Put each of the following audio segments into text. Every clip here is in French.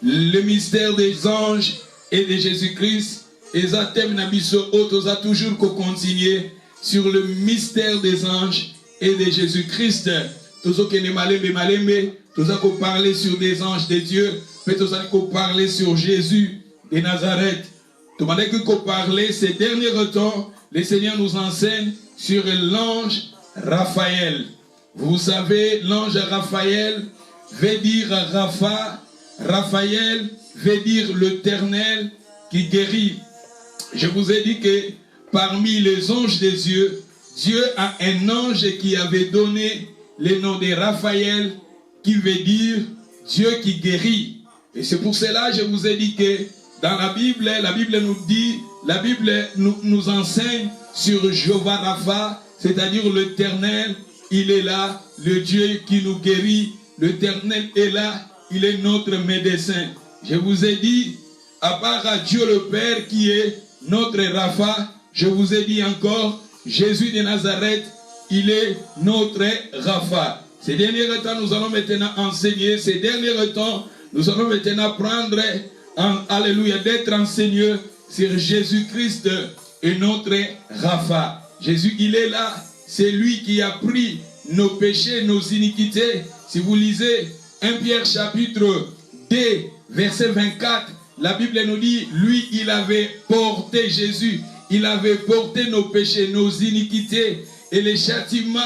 le mystère des anges et de Jésus-Christ. Et ça thème nabiso autos a toujours continuer sur le mystère des anges et de Jésus-Christ. Tous ceux qui ne malembe, tous ceux qui parler sur des anges de Dieu, mais tous ceux qui parler sur Jésus de Nazareth. Tout le monde qui parler ces derniers temps, le Seigneur nous enseigne sur l'ange Raphaël. Vous savez, l'ange Raphaël veut dire Rapha. Raphaël veut dire l'Éternel qui guérit. Je vous ai dit que parmi les anges de Dieu, Dieu a un ange qui avait donné le nom de Raphaël, qui veut dire Dieu qui guérit. Et c'est pour cela que je vous ai dit que dans la Bible nous dit, la Bible nous enseigne sur Jéhovah Rapha, c'est-à-dire l'Éternel, il est là, le Dieu qui nous guérit, l'Éternel est là, il est notre médecin. Je vous ai dit, à part à Dieu le Père qui est notre Rapha, je vous ai dit encore, Jésus de Nazareth, il est notre Rapha. Ces derniers temps, nous allons maintenant enseigner, ces derniers temps, nous allons maintenant prendre, alléluia, d'être enseignés sur Jésus-Christ et notre Rapha. Jésus, il est là, c'est lui qui a pris nos péchés, nos iniquités. Si vous lisez 1 Pierre chapitre 2, verset 24, la Bible nous dit, lui, il avait porté Jésus, il avait porté nos péchés, nos iniquités, et le châtiment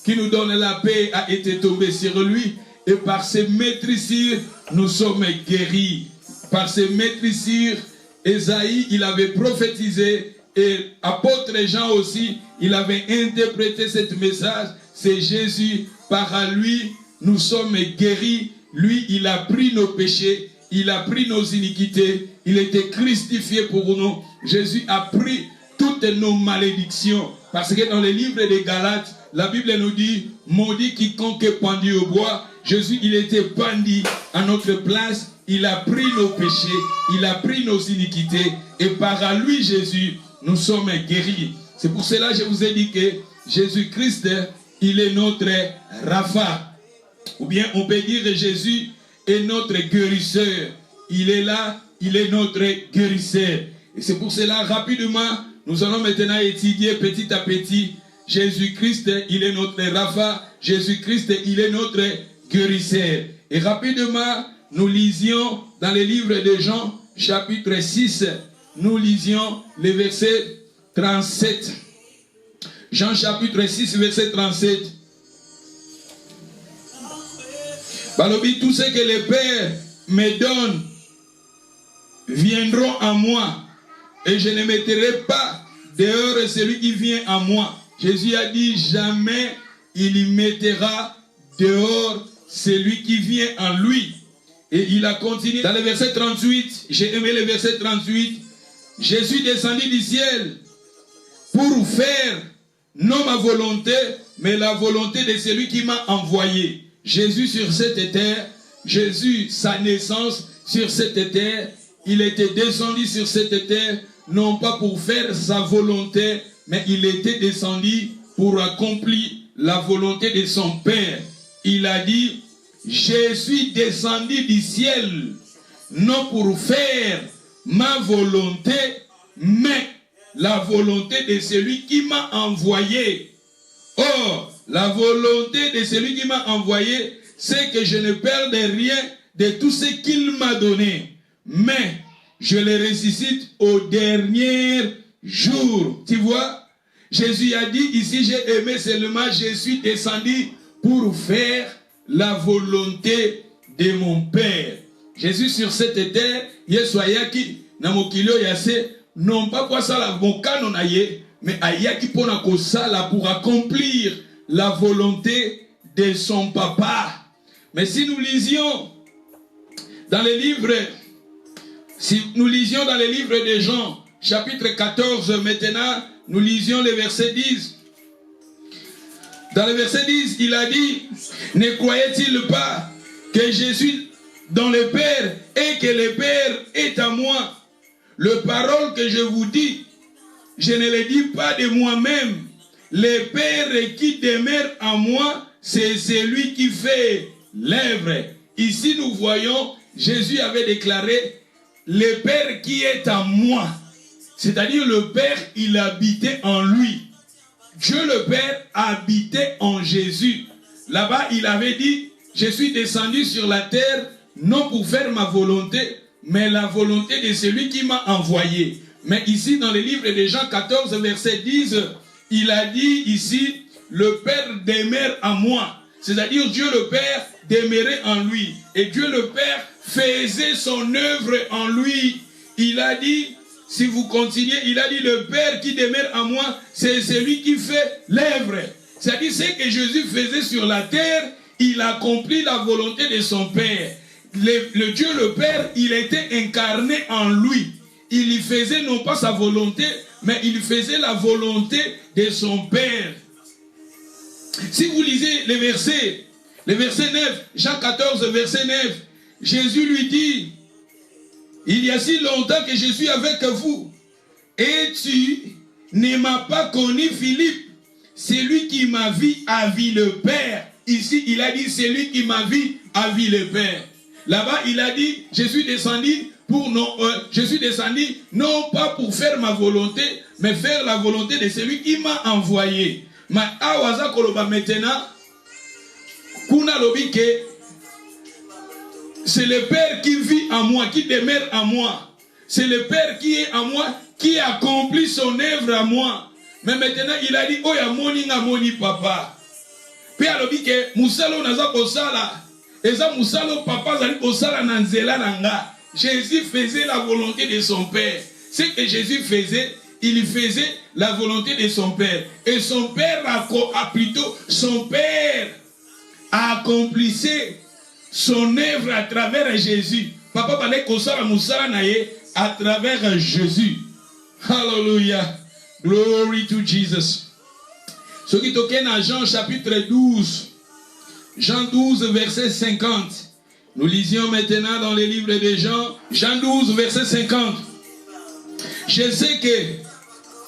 qui nous donne la paix a été tombé sur lui, et par ses maîtrisures, nous sommes guéris. Par ses maîtrisures, Ésaïe, il avait prophétisé, et apôtre Jean aussi, il avait interprété ce message, c'est Jésus, par lui, nous sommes guéris, lui, il a pris nos péchés, il a pris nos iniquités, il était crucifié pour nous. Jésus a pris toutes nos malédictions. Parce que dans le livre des Galates, la Bible nous dit, maudit quiconque est pendu au bois. Jésus, il était pendu à notre place. Il a pris nos péchés, il a pris nos iniquités. Et par lui, Jésus, nous sommes guéris. C'est pour cela que je vous ai dit que Jésus-Christ, il est notre Rapha. Ou bien on peut dire que Jésus est notre guérisseur. Il est là, il est notre guérisseur. Et c'est pour cela, rapidement, nous allons maintenant étudier petit à petit. Jésus-Christ, il est notre Rapha. Jésus-Christ, il est notre guérisseur. Et rapidement, nous lisions dans le livre de Jean, chapitre 6, nous lisions le verset 37. Jean chapitre 6, verset 37. Balobi, tout ce que le Père me donne viendront à moi, et je ne mettrai pas dehors celui qui vient à moi. Jésus a dit, jamais il y mettra dehors celui qui vient en lui. Et il a continué dans le verset 38, j'ai aimé le verset 38, Jésus descendit du ciel pour faire non ma volonté, mais la volonté de celui qui m'a envoyé. Jésus sur cette terre, Jésus, sa naissance sur cette terre, il était descendu sur cette terre, non pas pour faire sa volonté, mais il était descendu pour accomplir la volonté de son Père. Il a dit, je suis descendu du ciel, non pour faire ma volonté, mais la volonté de celui qui m'a envoyé. Or, la volonté de celui qui m'a envoyé, c'est que je ne perde rien de tout ce qu'il m'a donné, mais je le ressuscite au dernier jour. Tu vois, Jésus a dit ici, j'ai aimé seulement, je suis descendu pour faire la volonté de mon Père. Jésus sur cette terre, Yesoyaki, Namokilio Yase, non pas pour ça la mokano na ye, mais ayaki pona ko sala pour accomplir la volonté de son papa. Mais si nous lisions dans les livres, de Jean, chapitre 14, maintenant, nous lisions le verset 10. Dans le verset 10, il a dit, ne croyait-il pas que je suis dans le Père et que le Père est à moi? Le parole que je vous dis, je ne le dis pas de moi-même. Le Père qui demeure en moi, c'est celui qui fait l'œuvre. Ici, nous voyons Jésus avait déclaré, le Père qui est en moi. C'est-à-dire le Père, il habitait en lui. Dieu le Père habitait en Jésus. Là-bas, il avait dit, je suis descendu sur la terre, non pour faire ma volonté, mais la volonté de celui qui m'a envoyé. Mais ici, dans le livre de Jean 14, verset 10, il a dit ici, le Père demeure en moi. C'est-à-dire Dieu le Père demeurait en lui. Et Dieu le Père faisait son œuvre en lui. Il a dit, si vous continuez, il a dit, le Père qui demeure en moi, c'est celui qui fait l'œuvre. C'est-à-dire, ce que Jésus faisait sur la terre, il accomplit la volonté de son Père. Le Dieu le Père, il était incarné en lui. Il y faisait non pas sa volonté, mais il faisait la volonté de son Père. Si vous lisez les versets 9, Jean 14, verset 9, Jésus lui dit, il y a si longtemps que je suis avec vous, et tu ne m'as pas connu, Philippe. Celui qui m'a vu a vu le Père. Ici, il a dit, celui qui m'a vu a vu le Père. Là-bas, il a dit, je suis descendu non pas pour faire ma volonté, mais faire la volonté de celui qui m'a envoyé. Mais awaza koloba maintenant, kuna lobike, c'est le Père qui vit en moi, qui demeure en moi. C'est le Père qui est en moi, qui accomplit son œuvre en moi. Mais maintenant, il a dit, oh ya moni papa. Puis alobike, musalo naza kosala, eza musalo papa zali kosala nanzela nanga. Jésus faisait la volonté de son Père. Ce que Jésus faisait, il faisait la volonté de son Père. Et son Père son Père accomplissait son œuvre à travers Jésus. Papa balé kosala musala naye à travers Jésus. Hallelujah. Glory to Jesus. Ce qui toque dans Jean chapitre 12. Jean 12 verset 50. Nous lisions maintenant dans les livres de Jean. Jean 12 verset 50. Je sais que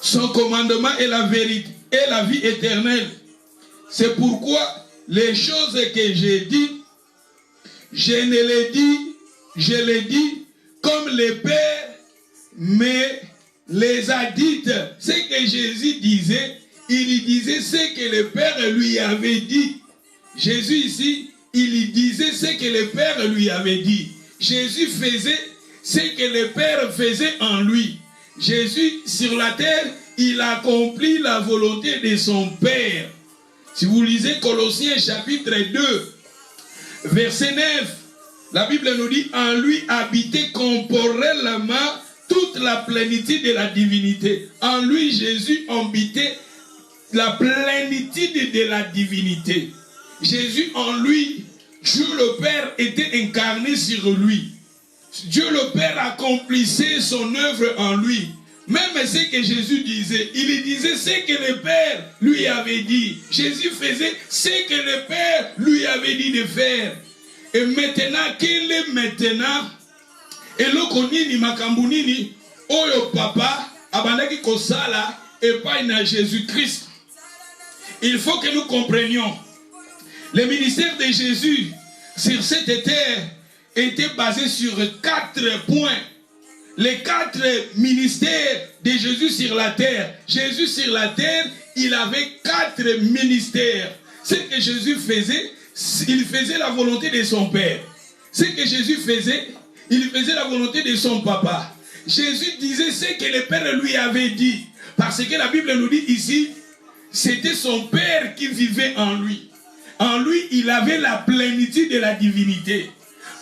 son commandement est la vérité et la vie éternelle. C'est pourquoi les choses que j'ai dit, je les dis comme le Père me les a dites. Ce que Jésus disait, il disait ce que le Père lui avait dit. Jésus ici, il disait ce que le Père lui avait dit. Jésus faisait ce que le Père faisait en lui. Jésus, sur la terre, il accomplit la volonté de son Père. Si vous lisez Colossiens chapitre 2, verset 9, la Bible nous dit, en lui habitait corporellement toute la plénitude de la divinité. En lui, Jésus habitait la plénitude de la divinité. Jésus en lui, Dieu le Père était incarné sur lui. Dieu le Père accomplissait son œuvre en lui. Même ce que Jésus disait, il disait ce que le Père lui avait dit. Jésus faisait ce que le Père lui avait dit de faire. Et maintenant, quel est maintenant? Et l'okonini makambunini, oyo papa, abandaki kosala, et pas na Jésus-Christ. Il faut que nous comprenions. Le ministère de Jésus sur cette terre était basé sur 4 points. Les 4 ministères de Jésus sur la terre. Jésus sur la terre, il avait 4 ministères. Ce que Jésus faisait, il faisait la volonté de son Père. Ce que Jésus faisait, il faisait la volonté de son papa. Jésus disait ce que le Père lui avait dit. Parce que la Bible nous dit ici, c'était son Père qui vivait en lui. En lui, il avait la plénitude de la divinité.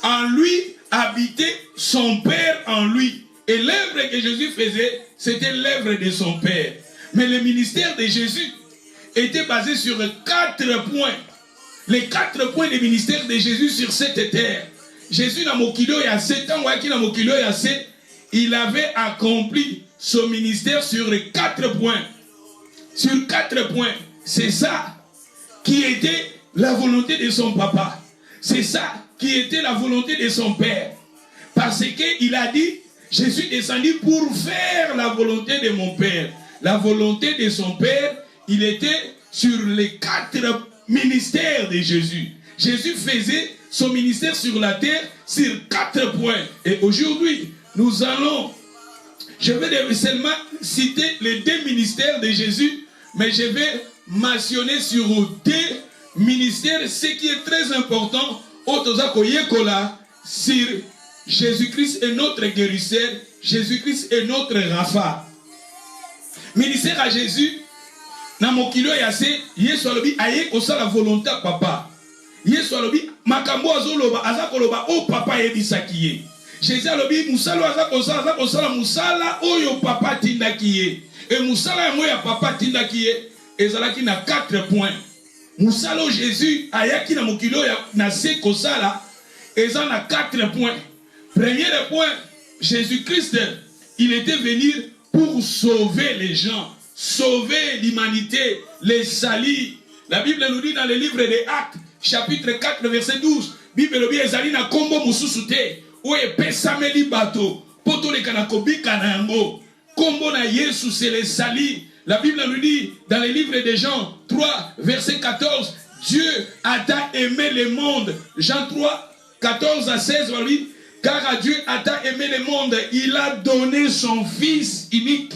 En lui, habitait son Père en lui. Et l'œuvre que Jésus faisait, c'était l'œuvre de son Père. Mais le ministère de Jésus était basé sur 4 points. Les 4 points du ministère de Jésus sur cette terre. Jésus n'a mokilo ya 7 ans, il avait accompli son ministère sur 4 points. Sur 4 points. C'est ça qui était la volonté de son papa. C'est ça qui était la volonté de son Père. Parce qu'il a dit, je suis descendu pour faire la volonté de mon Père. La volonté de son Père, il était sur les 4 ministères de Jésus. Jésus faisait son ministère sur la terre, sur 4 points. Et aujourd'hui, nous allons, je vais seulement citer les 2 ministères de Jésus, mais je vais mentionner sur 2 ministères, ce qui est très important, sur Jésus-Christ est notre guérisseur, Jésus-Christ est notre Rapha. Ministère à Jésus, na mokilo yase, Yesu alobi aye kosala volonté à papa. Yesu alobi makambo azoloba azakoloba o papa yebisaki ye. Jésus alobi musala azakosala musala oyo papa tindaki ye. Et musala yango ya papa tindaki ye ezalaki na 4 points. Musala o Jésus ayaki na mokilo ya na se kosala eza na 4 points. Premier point, Jésus-Christ, il était venu pour sauver les gens, sauver l'humanité, les salir. La Bible nous dit dans le livre des Actes, chapitre 4, verset 12, Bible nous dit ezali na kombo mususu te, oye pesameli bato, poto le kanakobi kanango, kombo na Yesu c'est les salir. La Bible nous dit dans le livre de Jean 3, verset 14, Dieu a tant aimé le monde. Jean 3, 14 à 16, on dit, car Dieu a tant aimé le monde, il a donné son Fils unique.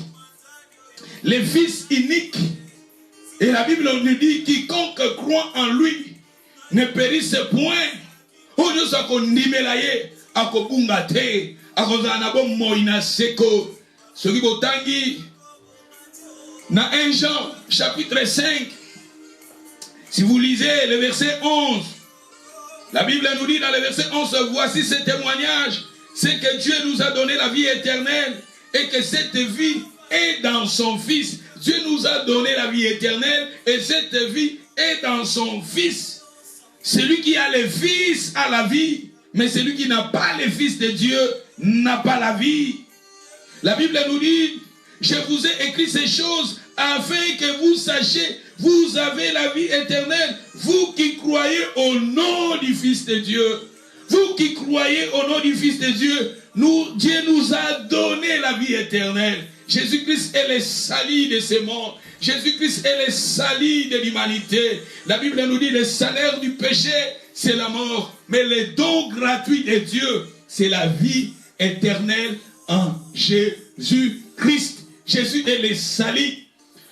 Le Fils unique. Et la Bible nous dit, quiconque croit en lui ne périsse point. On nous a kondimelaye, akobungate, akozanabo moina seko. Ce qui botangi, dans 1 Jean, chapitre 5, si vous lisez le verset 11, la Bible nous dit dans le verset 11, voici ce témoignage, c'est que Dieu nous a donné la vie éternelle et que cette vie est dans son Fils. Dieu nous a donné la vie éternelle et cette vie est dans son Fils. Celui qui a le Fils a la vie, mais celui qui n'a pas le Fils de Dieu n'a pas la vie. La Bible nous dit, je vous ai écrit ces choses afin que vous sachiez, vous avez la vie éternelle, vous qui croyez au nom du Fils de Dieu. Vous qui croyez au nom du Fils de Dieu, Dieu nous a donné la vie éternelle. Jésus-Christ est le salut de ces morts. Jésus-Christ est le salut de l'humanité. La Bible nous dit, le salaire du péché, c'est la mort. Mais le don gratuit de Dieu, c'est la vie éternelle en Jésus-Christ. Jésus est le salut.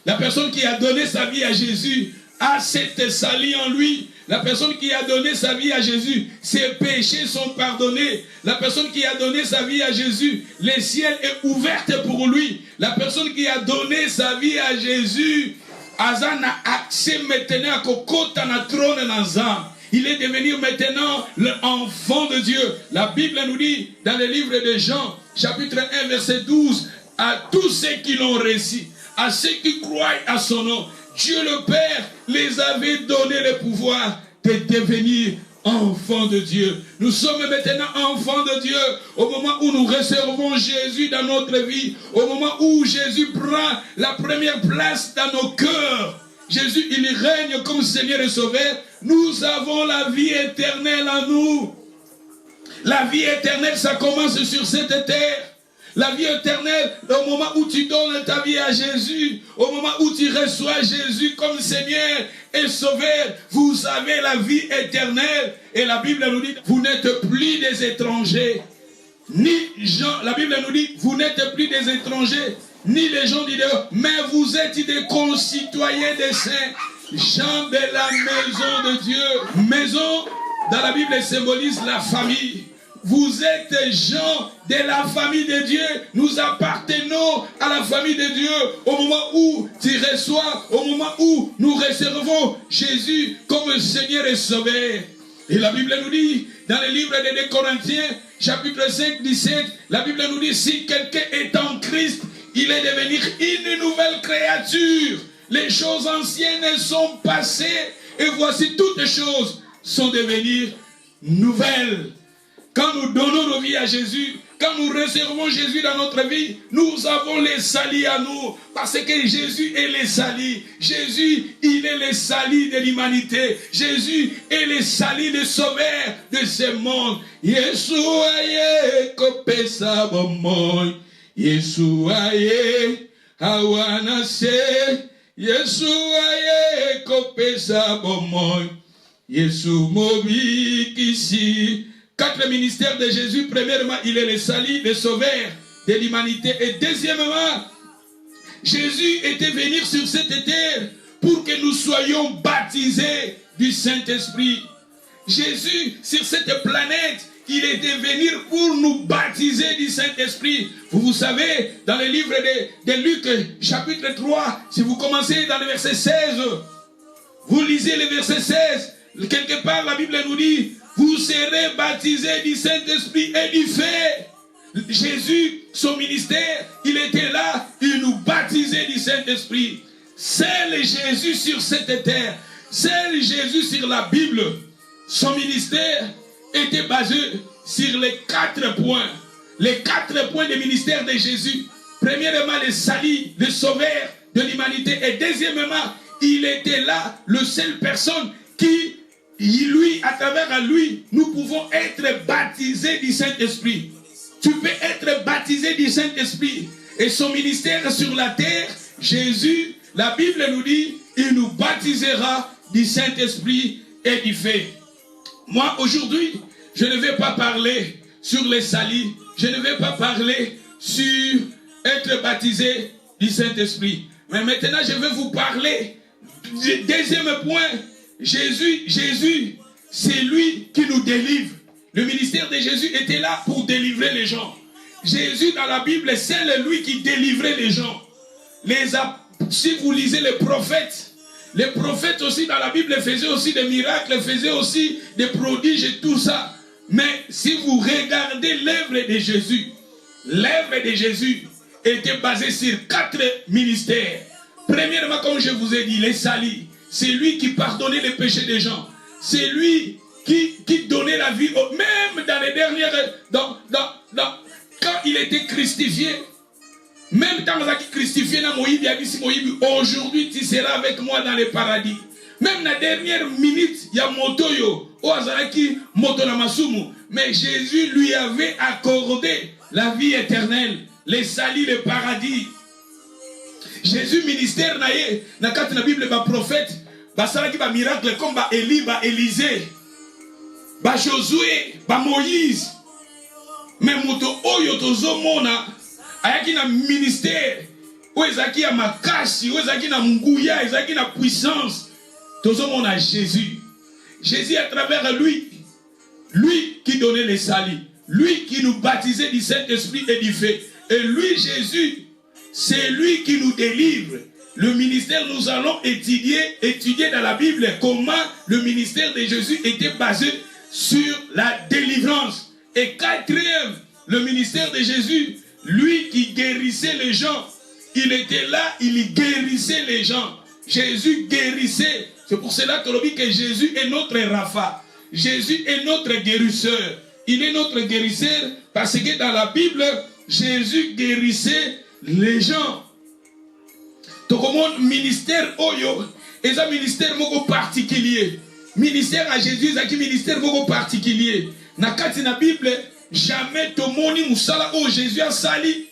La personne qui a donné sa vie à Jésus a cette salut en lui. La personne qui a donné sa vie à Jésus, ses péchés sont pardonnés. La personne qui a donné sa vie à Jésus, le ciel est ouvert pour lui. La personne qui a donné sa vie à Jésus, Azan a accès maintenant à Kokota na trône Nazam. Il est devenu maintenant l'enfant de Dieu. La Bible nous dit dans le livre de Jean, chapitre 1, verset 12, à tous ceux qui l'ont reçu, à ceux qui croient à son nom, Dieu le Père les avait donné le pouvoir de devenir enfants de Dieu. Nous sommes maintenant enfants de Dieu au moment où nous recevons Jésus dans notre vie, au moment où Jésus prend la première place dans nos cœurs. Jésus, il règne comme Seigneur et Sauveur. Nous avons la vie éternelle en nous. La vie éternelle, ça commence sur cette terre. La vie éternelle, au moment où tu donnes ta vie à Jésus, au moment où tu reçois Jésus comme Seigneur et Sauveur, vous avez la vie éternelle. Et la Bible nous dit, vous n'êtes plus des étrangers, ni gens. La Bible nous dit, vous n'êtes plus des étrangers, ni les gens d'Idéo, mais vous êtes des concitoyens des saints, gens de la maison de Dieu. Maison, dans la Bible, symbolise la famille. Vous êtes gens de la famille de Dieu. Nous appartenons à la famille de Dieu. Au moment où tu reçois, au moment où nous recevons Jésus comme Seigneur et Sauveur. Et la Bible nous dit, dans le livre des 2 Corinthiens, chapitre 5, 17, la Bible nous dit, si quelqu'un est en Christ, il est devenu une nouvelle créature. Les choses anciennes sont passées et voici toutes les choses sont devenues nouvelles. Quand nous donnons nos vies à Jésus, quand nous recevons Jésus dans notre vie, nous avons les salis à nous. Parce que Jésus est le salut. Jésus, il est le salut de l'humanité. Jésus est le salut de sauveur de ce monde. Yeshua ye kopesa bomoy. Yeshua ye hawana se. Yeshua ye kopesa bomoy. Yesu mobi kisi. 4 ministères de Jésus. Premièrement, il est le salut, le sauveur de l'humanité. Et deuxièmement, Jésus était venu sur cette terre pour que nous soyons baptisés du Saint-Esprit. Jésus, sur cette planète, il était venu pour nous baptiser du Saint-Esprit. Vous savez, dans le livre de Luc, chapitre 3, si vous commencez dans le verset 16, vous lisez le verset 16, quelque part la Bible nous dit, vous serez baptisés du Saint-Esprit et du feu. Jésus, son ministère, il était là, il nous baptisait du Saint-Esprit. Seul Jésus sur cette terre, seul Jésus sur la Bible, son ministère était basé sur les 4 points. Les 4 points du ministère de Jésus. Premièrement, le salut, le sauveur de l'humanité. Et deuxièmement, il était là, le seul personne qui, lui, à travers lui, nous pouvons être baptisés du Saint-Esprit. Tu peux être baptisé du Saint-Esprit. Et son ministère sur la terre, Jésus, la Bible nous dit, il nous baptisera du Saint-Esprit et du feu. Moi, aujourd'hui, je ne vais pas parler sur les salis. Je ne vais pas parler sur être baptisé du Saint-Esprit. Mais maintenant, je vais vous parler du deuxième point. Jésus, c'est lui qui nous délivre. Le ministère de Jésus était là pour délivrer les gens. Jésus, dans la Bible, c'est lui qui délivrait les gens. Si vous lisez les prophètes aussi dans la Bible faisaient aussi des miracles, faisaient aussi des prodiges et tout ça. Mais si vous regardez l'œuvre de Jésus était basée sur 4 ministères. Premièrement, comme je vous ai dit, les salis. C'est lui qui pardonnait les péchés des gens. C'est lui qui donnait la vie. Même dans les dernières... quand il était crucifié, même quand il était crucifié, aujourd'hui tu seras avec moi dans le paradis. Même dans la dernière minute, il y a Motoyo, mais Jésus lui avait accordé la vie éternelle, les salis, le paradis. Jésus ministère naye, na kati na Bible ba prophète, ba salaki ba miracle comme ba Élie, ba Élisée, ba Josué, ba Moïse. Mais moto oyo tozomona ayaki na ministère, o ezaki ya makasi, o ezaki na nguya, ezaki na puissance. Tozomona Jésus. Jésus à travers lui qui donnait les salis, lui qui nous baptisait du Saint-Esprit et du feu. Et lui, Jésus, c'est lui qui nous délivre. Le ministère, nous allons étudier dans la Bible comment le ministère de Jésus était basé sur la délivrance. Et quatrième, le ministère de Jésus, lui qui guérissait les gens, il était là, il guérissait les gens. Jésus guérissait. C'est pour cela que l'on dit que Jésus est notre Rapha. Jésus est notre guérisseur. Il est notre guérisseur parce que dans la Bible, Jésus guérissait les gens. Donc, mon ministère Oyo est un ministère beaucoup particulier. Ministère à Jésus est un ministère beaucoup particulier. Dans la Bible, jamais tout le monde musala oh Jésus a sali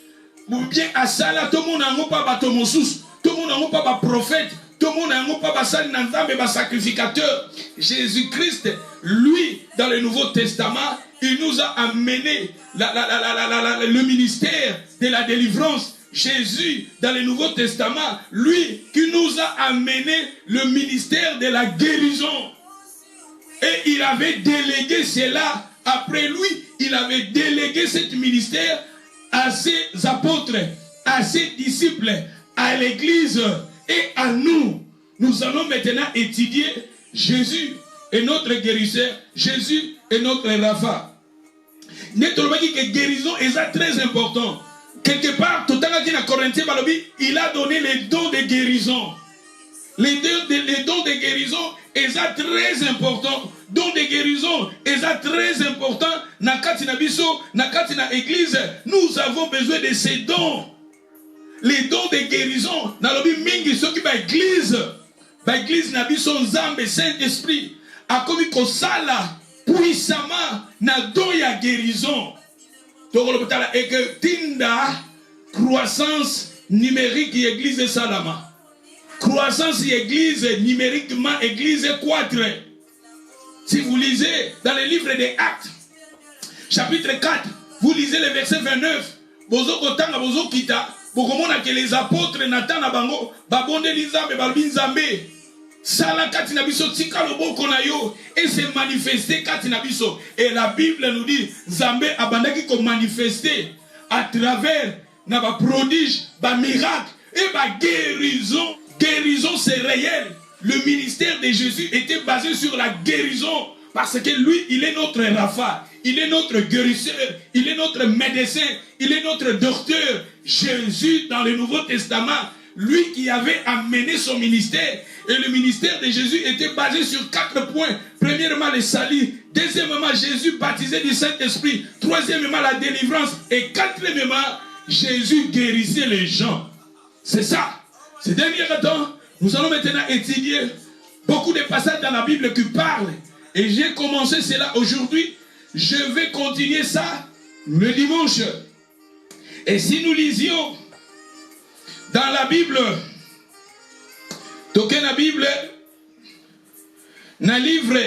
ou bien a sala tout le monde n'a pas bateau monsous, tout le monde n'a pas prophète, tout le monde n'a pas sali n'entame pas sacrificateur. Jésus-Christ, lui, dans le Nouveau Testament, il nous a amené le ministère de la délivrance. Jésus, dans le Nouveau Testament, lui qui nous a amené le ministère de la guérison. Et il avait délégué cela. Après lui, il avait délégué ce ministère à ses apôtres, à ses disciples, à l'église et à nous. Nous allons maintenant étudier Jésus est notre guérisseur. Jésus est notre Rapha. Notre guérison est très important. Quelque part, tout à l'heure, il a donné les dons de guérison. Les dons de guérison est très important. Dons de guérison est très important. Nakatina biso, nakatina église, nous avons besoin de ces dons. Les dons de guérison, nalobi mingi soki ba église na biso nzambe Saint-Esprit a komi kosala puissamment na don ya guérison. Et que tinda croissance numérique église Salama. Croissance église numériquement église 4. Si vous lisez dans les livres des Actes, chapitre 4, vous lisez le verset 29. Bozo kotanga bozo kita. Bokomona que les apôtres Nathan na bango babonde lizambe balbi nzambe. Sala kati na biso tika loboko na yo et se manifester kati na biso. Et la Bible nous dit nzambe abandaki ko manifester à travers na ba prodige, ba miracle et ba guérison. Guérison c'est réel. Le ministère de Jésus était basé sur la guérison. Parce que lui, il est notre Rapha, il est notre guérisseur, il est notre médecin, il est notre docteur. Jésus, dans le Nouveau Testament, lui qui avait amené son ministère, et le ministère de Jésus était basé sur 4 points. Premièrement, le salut. Deuxièmement, Jésus baptisé du Saint-Esprit. Troisièmement, la délivrance. Et quatrièmement, Jésus guérissait les gens. C'est ça. Ces derniers temps, nous allons maintenant étudier beaucoup de passages dans la Bible qui parlent. Et j'ai commencé cela aujourd'hui. Je vais continuer ça le dimanche. Et si nous lisions dans la Bible, toquez la Bible, na livre,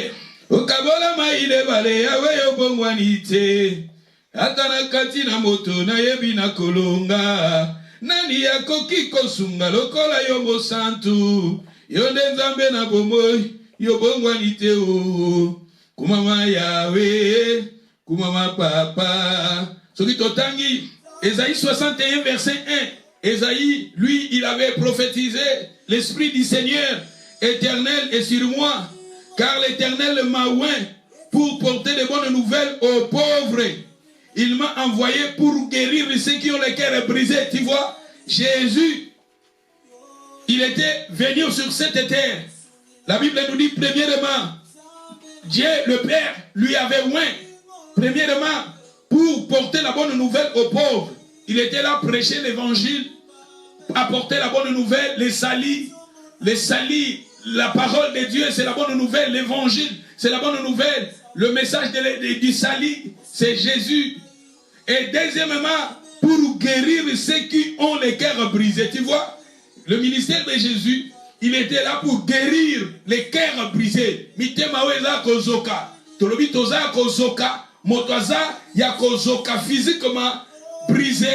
okabola maile bale yawe yobongwanite, atana kati na moto na yebi na kolonga, nani yakoki kosunga lokola yobo santu, yonde nzambe na bomoi, yobongwanite o, kumama yawe, kumama papa. Soki totangi, Ésaïe 61 verset 1, Ésaïe, lui, il avait prophétisé, l'Esprit du Seigneur éternel est sur moi, car l'Éternel m'a oint pour porter de bonnes nouvelles aux pauvres. Il m'a envoyé pour guérir ceux qui ont le cœur brisé. Tu vois, Jésus, il était venu sur cette terre. La Bible nous dit, premièrement, Dieu, le Père, lui avait oint, premièrement, pour porter la bonne nouvelle aux pauvres. Il était là prêcher l'évangile, apporter la bonne nouvelle, les salis, la parole de Dieu, c'est la bonne nouvelle, l'évangile, c'est la bonne nouvelle, le message du salut, c'est Jésus. Et deuxièmement, pour guérir ceux qui ont les cœurs brisés. Tu vois, le ministère de Jésus, il était là pour guérir les cœurs brisés. Mitemaoueza kozoka, tolobi toza kozoka, motoza ya kozoka physiquement brisé.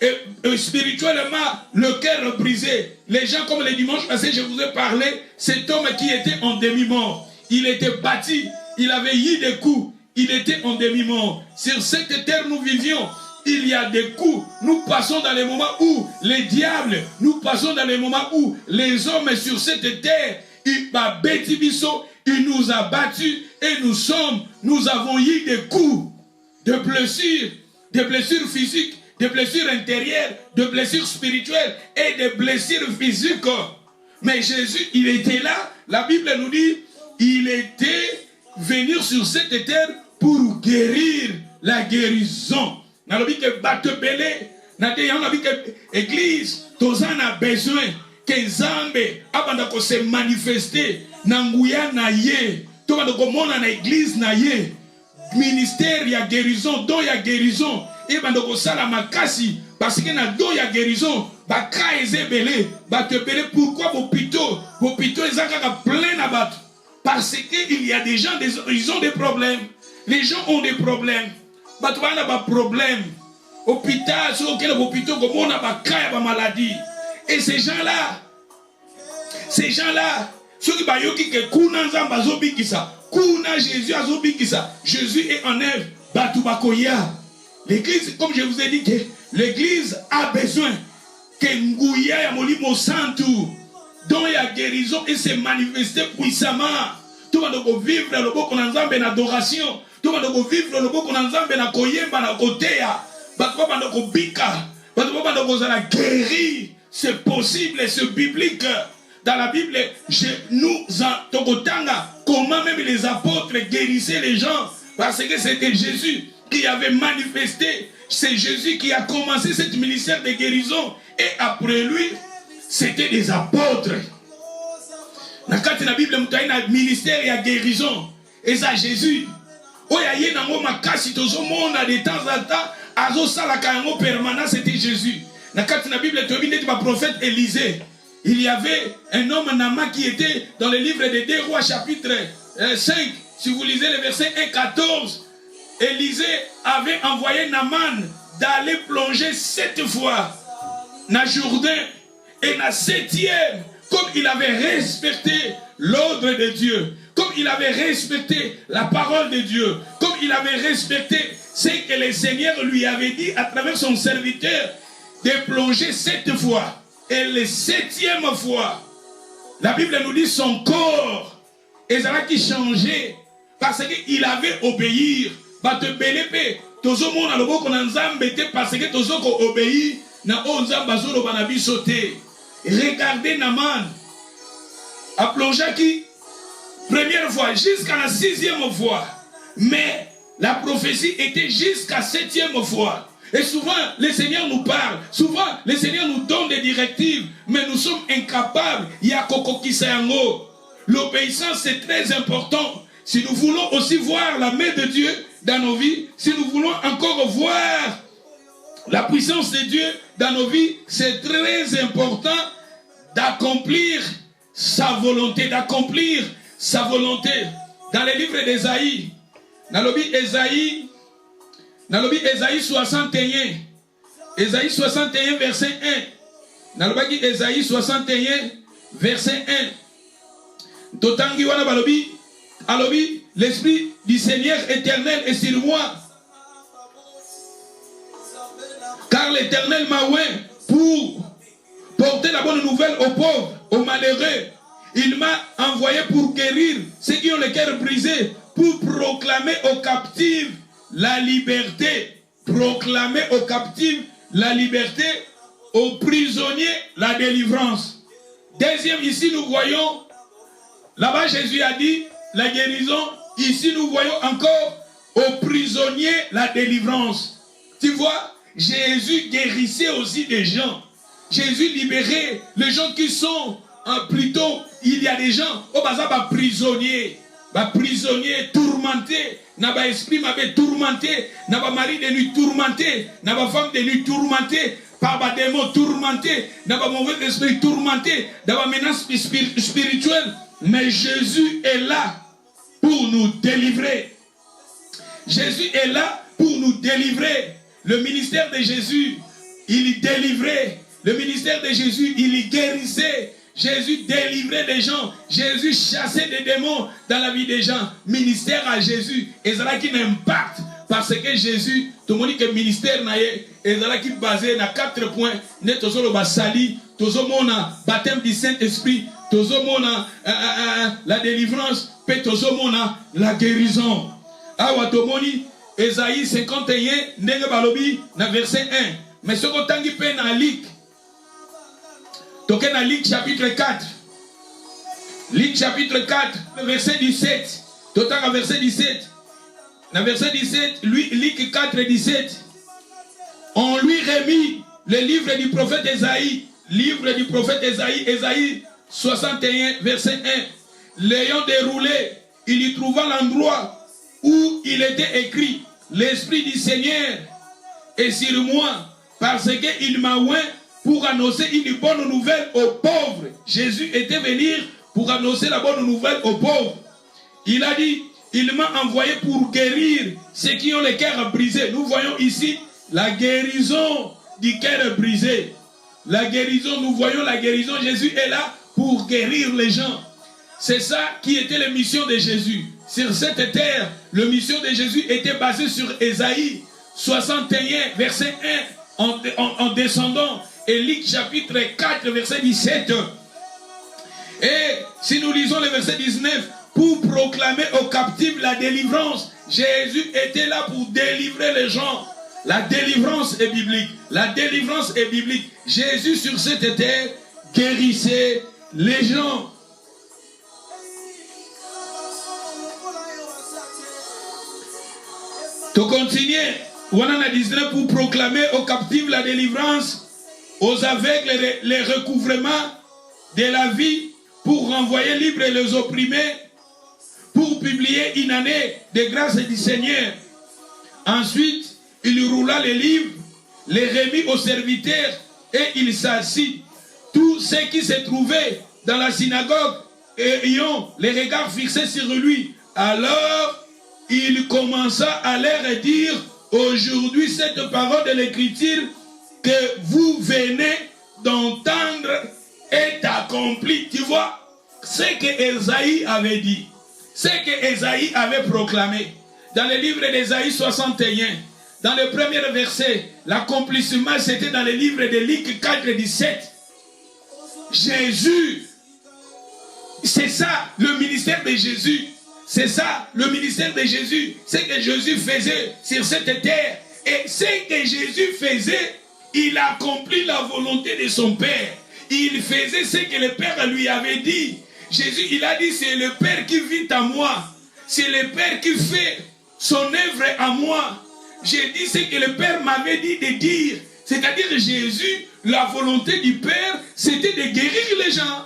Et spirituellement, le cœur brisé. Les gens, comme le dimanche passé, je vous ai parlé, cet homme qui était en demi-mort, il était bâti, il avait eu des coups, il était en demi-mort. Sur cette terre, nous vivions, il y a des coups. Nous passons dans les moments où les diables, nous passons dans les moments où les hommes sur cette terre, il nous a battus et nous avons eu des coups, de blessures physiques, de blessures intérieures, de blessures spirituelles et de blessures physiques. Mais Jésus, il était là. La Bible nous dit, il était venu sur cette terre pour guérir la guérison. Dans l'église, Tozan a besoin que Zambé abandako se manifester nanguya na ye. Tobandako mona na église na ye. Ministère ya guérison, don ya guérison. Et bandoko sala makasi parce que na do ya guérison ba ka ezebele ba te belé. Pourquoi vos pito ezaka plein na bat? Parce que il y a des gens, ils ont des problèmes. Les gens ont des problèmes. Bato bana ba problème. Hôpital sur auquel hôpital comme on a ba ka ya ba maladie. Et ces gens-là, ceux qui ba yoki ke kuna nzamba zo bikisa, kuna Jésus azo bikisa. Jésus est en œuvre. Batu bakoya. L'église, comme je vous ai dit, que l'église a besoin que Ngouya ya Molimo Santu, dont il y a guérison et se manifester puissamment. Tout le monde vivre le beau qu'on ensemble en adoration. Tout le monde vivre le beau qu'on ensemble en koyemba na kotea. Batwa bandoko bika. Batwa bandoko zala guérir. C'est possible et c'est biblique. Dans la Bible, nous en tokotanga comment même les apôtres guérissaient les gens parce que c'était Jésus qui avait manifesté. C'est Jésus qui a commencé cette ministère de guérison. Et après lui, c'était des apôtres. Dans la Bible, il y a un ministère de guérison. Et ça, Jésus. Il y a de temps en temps, permanent, c'était Jésus. Dans la Bible, il y a un prophète Élisée. Il y avait un homme Nama qui était dans le livre des 2 Rois, chapitre 5. Si vous lisez le verset 1-14. Élisée avait envoyé Naaman d'aller plonger 7 fois dans le Jourdain et dans 7e, comme il avait respecté l'ordre de Dieu, comme il avait respecté la parole de Dieu, comme il avait respecté ce que le Seigneur lui avait dit à travers son serviteur, de plonger 7 fois. Et la 7e fois, la Bible nous dit son corps, et ça qui changeait parce qu'il avait obéi. Parce que regardez Naaman a plongé qui première fois jusqu'à la 6e fois, mais la prophétie était jusqu'à 7e fois. Et souvent le Seigneur nous parle, souvent le Seigneur nous donne des directives, mais nous sommes incapables. L'obéissance c'est très important. Si nous voulons aussi voir la main de Dieu dans nos vies, si nous voulons encore voir la puissance de Dieu dans nos vies, c'est très important d'accomplir sa volonté, d'accomplir sa volonté. Dans le livre d'Ésaïe, dans le livre Ésaïe 61, Ésaïe 61 verset 1, dans le livre Ésaïe 61 verset 1, Totangi wana balobi, alobi, l'Esprit du Seigneur éternel est sur moi. Car l'Éternel m'a oint pour porter la bonne nouvelle aux pauvres, aux malheureux. Il m'a envoyé pour guérir ceux qui ont le cœur brisé, pour proclamer aux captifs la liberté. Proclamer aux captifs la liberté, aux prisonniers la délivrance. Deuxième, ici nous voyons, là-bas Jésus a dit la guérison. Ici nous voyons encore aux prisonniers la délivrance. Tu vois, Jésus guérissait aussi des gens. Jésus libérait les gens qui sont plutôt, il y a des gens, au bazar, prisonniers, tourmentés, n'a pas esprit m'avait tourmenté, n'a pas mari de nuit tourmenté, n'a pas femme de nuit tourmenté, par des démons tourmentés, n'a pas mauvais esprit tourmenté, n'a pas menace spirituelle. Mais Jésus est là pour nous délivrer. Jésus est là pour nous délivrer. Le ministère de Jésus, il délivrait. Le ministère de Jésus, il guérissait. Jésus délivrait des gens. Jésus chassait des démons dans la vie des gens. Ministère à Jésus. Et c'est là qui n'impacte. Parce que Jésus, tout le monde dit que le ministère est là qui est basé dans 4 points. Nous avons le sali, nous avons le baptême du Saint-Esprit, nous avons la délivrance, puis nous avons la guérison. Awa tomoni Esaïe 51 ndenge balobi na verset 1. Mais ce qu'on tangi pe na Luc. Toke na Luc chapitre 4. Luc chapitre 4 verset 17. Totanga verset 17. Na verset 17, Luc 4 17. On lui remit le livre du prophète Esaïe. Livre du prophète Esaïe, Esaïe 61 verset 1. L'ayant déroulé, il y trouva l'endroit où il était écrit, l'Esprit du Seigneur est sur moi, parce qu'il m'a oint pour annoncer une bonne nouvelle aux pauvres. Jésus était venu pour annoncer la bonne nouvelle aux pauvres. Il a dit, il m'a envoyé pour guérir ceux qui ont le cœur brisé. Nous voyons ici la guérison du cœur brisé. La guérison, nous voyons la guérison. Jésus est là pour guérir les gens. C'est ça qui était la mission de Jésus. Sur cette terre, la mission de Jésus était basée sur Ésaïe 61, verset 1, en descendant, et Luc chapitre 4, verset 17. Et si nous lisons le verset 19, pour proclamer aux captifs la délivrance, Jésus était là pour délivrer les gens. La délivrance est biblique. La délivrance est biblique. Jésus sur cette terre guérissait les gens. Pour continuer, on a 19 pour proclamer aux captifs la délivrance, aux aveugles les recouvrements de la vie, pour renvoyer libres les opprimés, pour publier une année de grâce du Seigneur. Ensuite, il roula les livres, les remit aux serviteurs et il s'assit. Tous ceux qui se trouvaient dans la synagogue ayant les regards fixés sur lui. Alors, il commença à leur dire, aujourd'hui cette parole de l'Écriture que vous venez d'entendre est accomplie. Tu vois, ce que Ésaïe avait dit, ce que Ésaïe avait proclamé, dans le livre d'Ésaïe 61, dans le premier verset, l'accomplissement c'était dans le livre de Luc 4, 17. Jésus, c'est ça le ministère de Jésus. C'est ça le ministère de Jésus. Ce que Jésus faisait sur cette terre. Et ce que Jésus faisait, il accomplit la volonté de son Père. Il faisait ce que le Père lui avait dit. Jésus, il a dit, c'est le Père qui vit à moi. C'est le Père qui fait son œuvre à moi. J'ai dit ce que le Père m'avait dit de dire. C'est-à-dire Jésus, la volonté du Père, c'était de guérir les gens.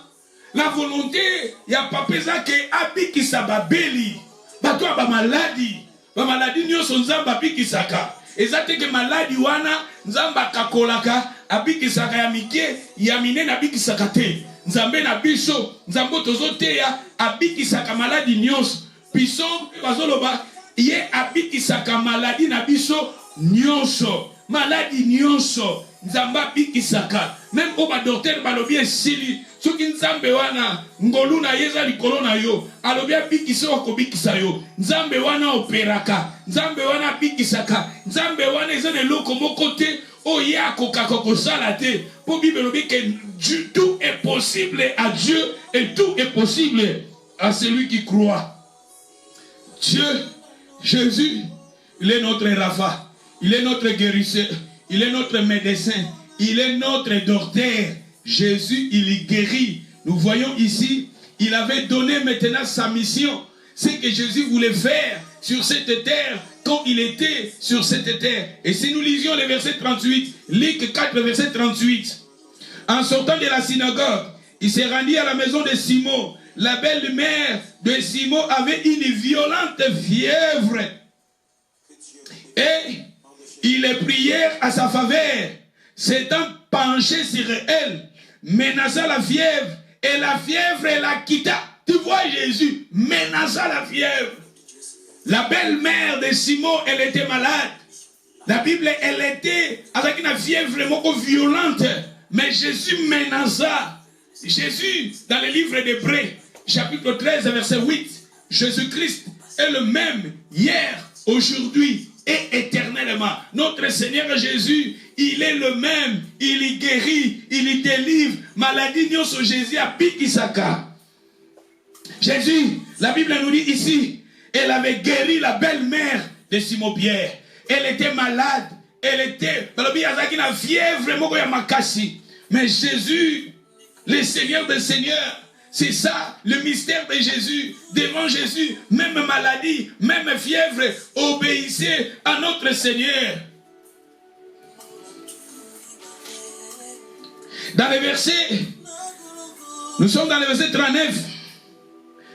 La volonté, il n'y a pas besoin que Abiki Sababeli. Batwa ba maladi. Ba maladi nyo son zamba Abiki Saka. Ezate que maladi wana, nzamba kakolaka, Abiki Saka ya mike, ya mine na Abiki Saka te. Nzambe na biso, nzambo tozote ya, Abiki Saka maladi nyos. Piso, bazoloba, ye Abiki Saka maladi na biso nyoso. Maladi nyoso. Nzamba Abiki Saka. Même au docteur balobi sili. Soki nzambe wana ngolu na yeza likolo na yo alobi abikisa okobikisa yo nzambe wana operaka nzambe wana bikisaka nzambe wana eza eloko moko te oyo akokaka kosala te po Bible lobi que tout est possible à Dieu et tout est possible à celui qui croit. Dieu, Jésus, il est notre Rapha, il est notre guérisseur, il est notre médecin, il est notre docteur. Jésus, il guérit. Nous voyons ici, il avait donné maintenant sa mission. Ce que Jésus voulait faire sur cette terre quand il était sur cette terre. Et si nous lisions le verset 38, Luc 4, verset 38. En sortant de la synagogue, il s'est rendu à la maison de Simon. La belle-mère de Simon avait une violente fièvre. Et ils prièrent à sa faveur. S'étant penché sur elle, menaça la fièvre, et la fièvre la quitta. Tu vois Jésus menaça la fièvre. La belle-mère de Simon, elle était malade. La Bible, elle était avec une fièvre vraiment violente. Mais Jésus menaça. Jésus, dans le livre d'Hébreux, chapitre 13, verset 8, Jésus-Christ est le même hier, aujourd'hui et éternellement. Notre Seigneur Jésus, il est le même, il guérit, il délivre. Maladie nyoso Jésus a pikisaka. Jésus, la Bible nous dit ici, elle avait guéri la belle-mère de Simon Pierre. Elle était malade, elle était, une fièvre, mais Jésus, le Seigneur des Seigneurs, c'est ça le mystère de Jésus. Devant Jésus, même maladie, même fièvre, obéissez à notre Seigneur. Dans le verset, nous sommes dans le verset 39.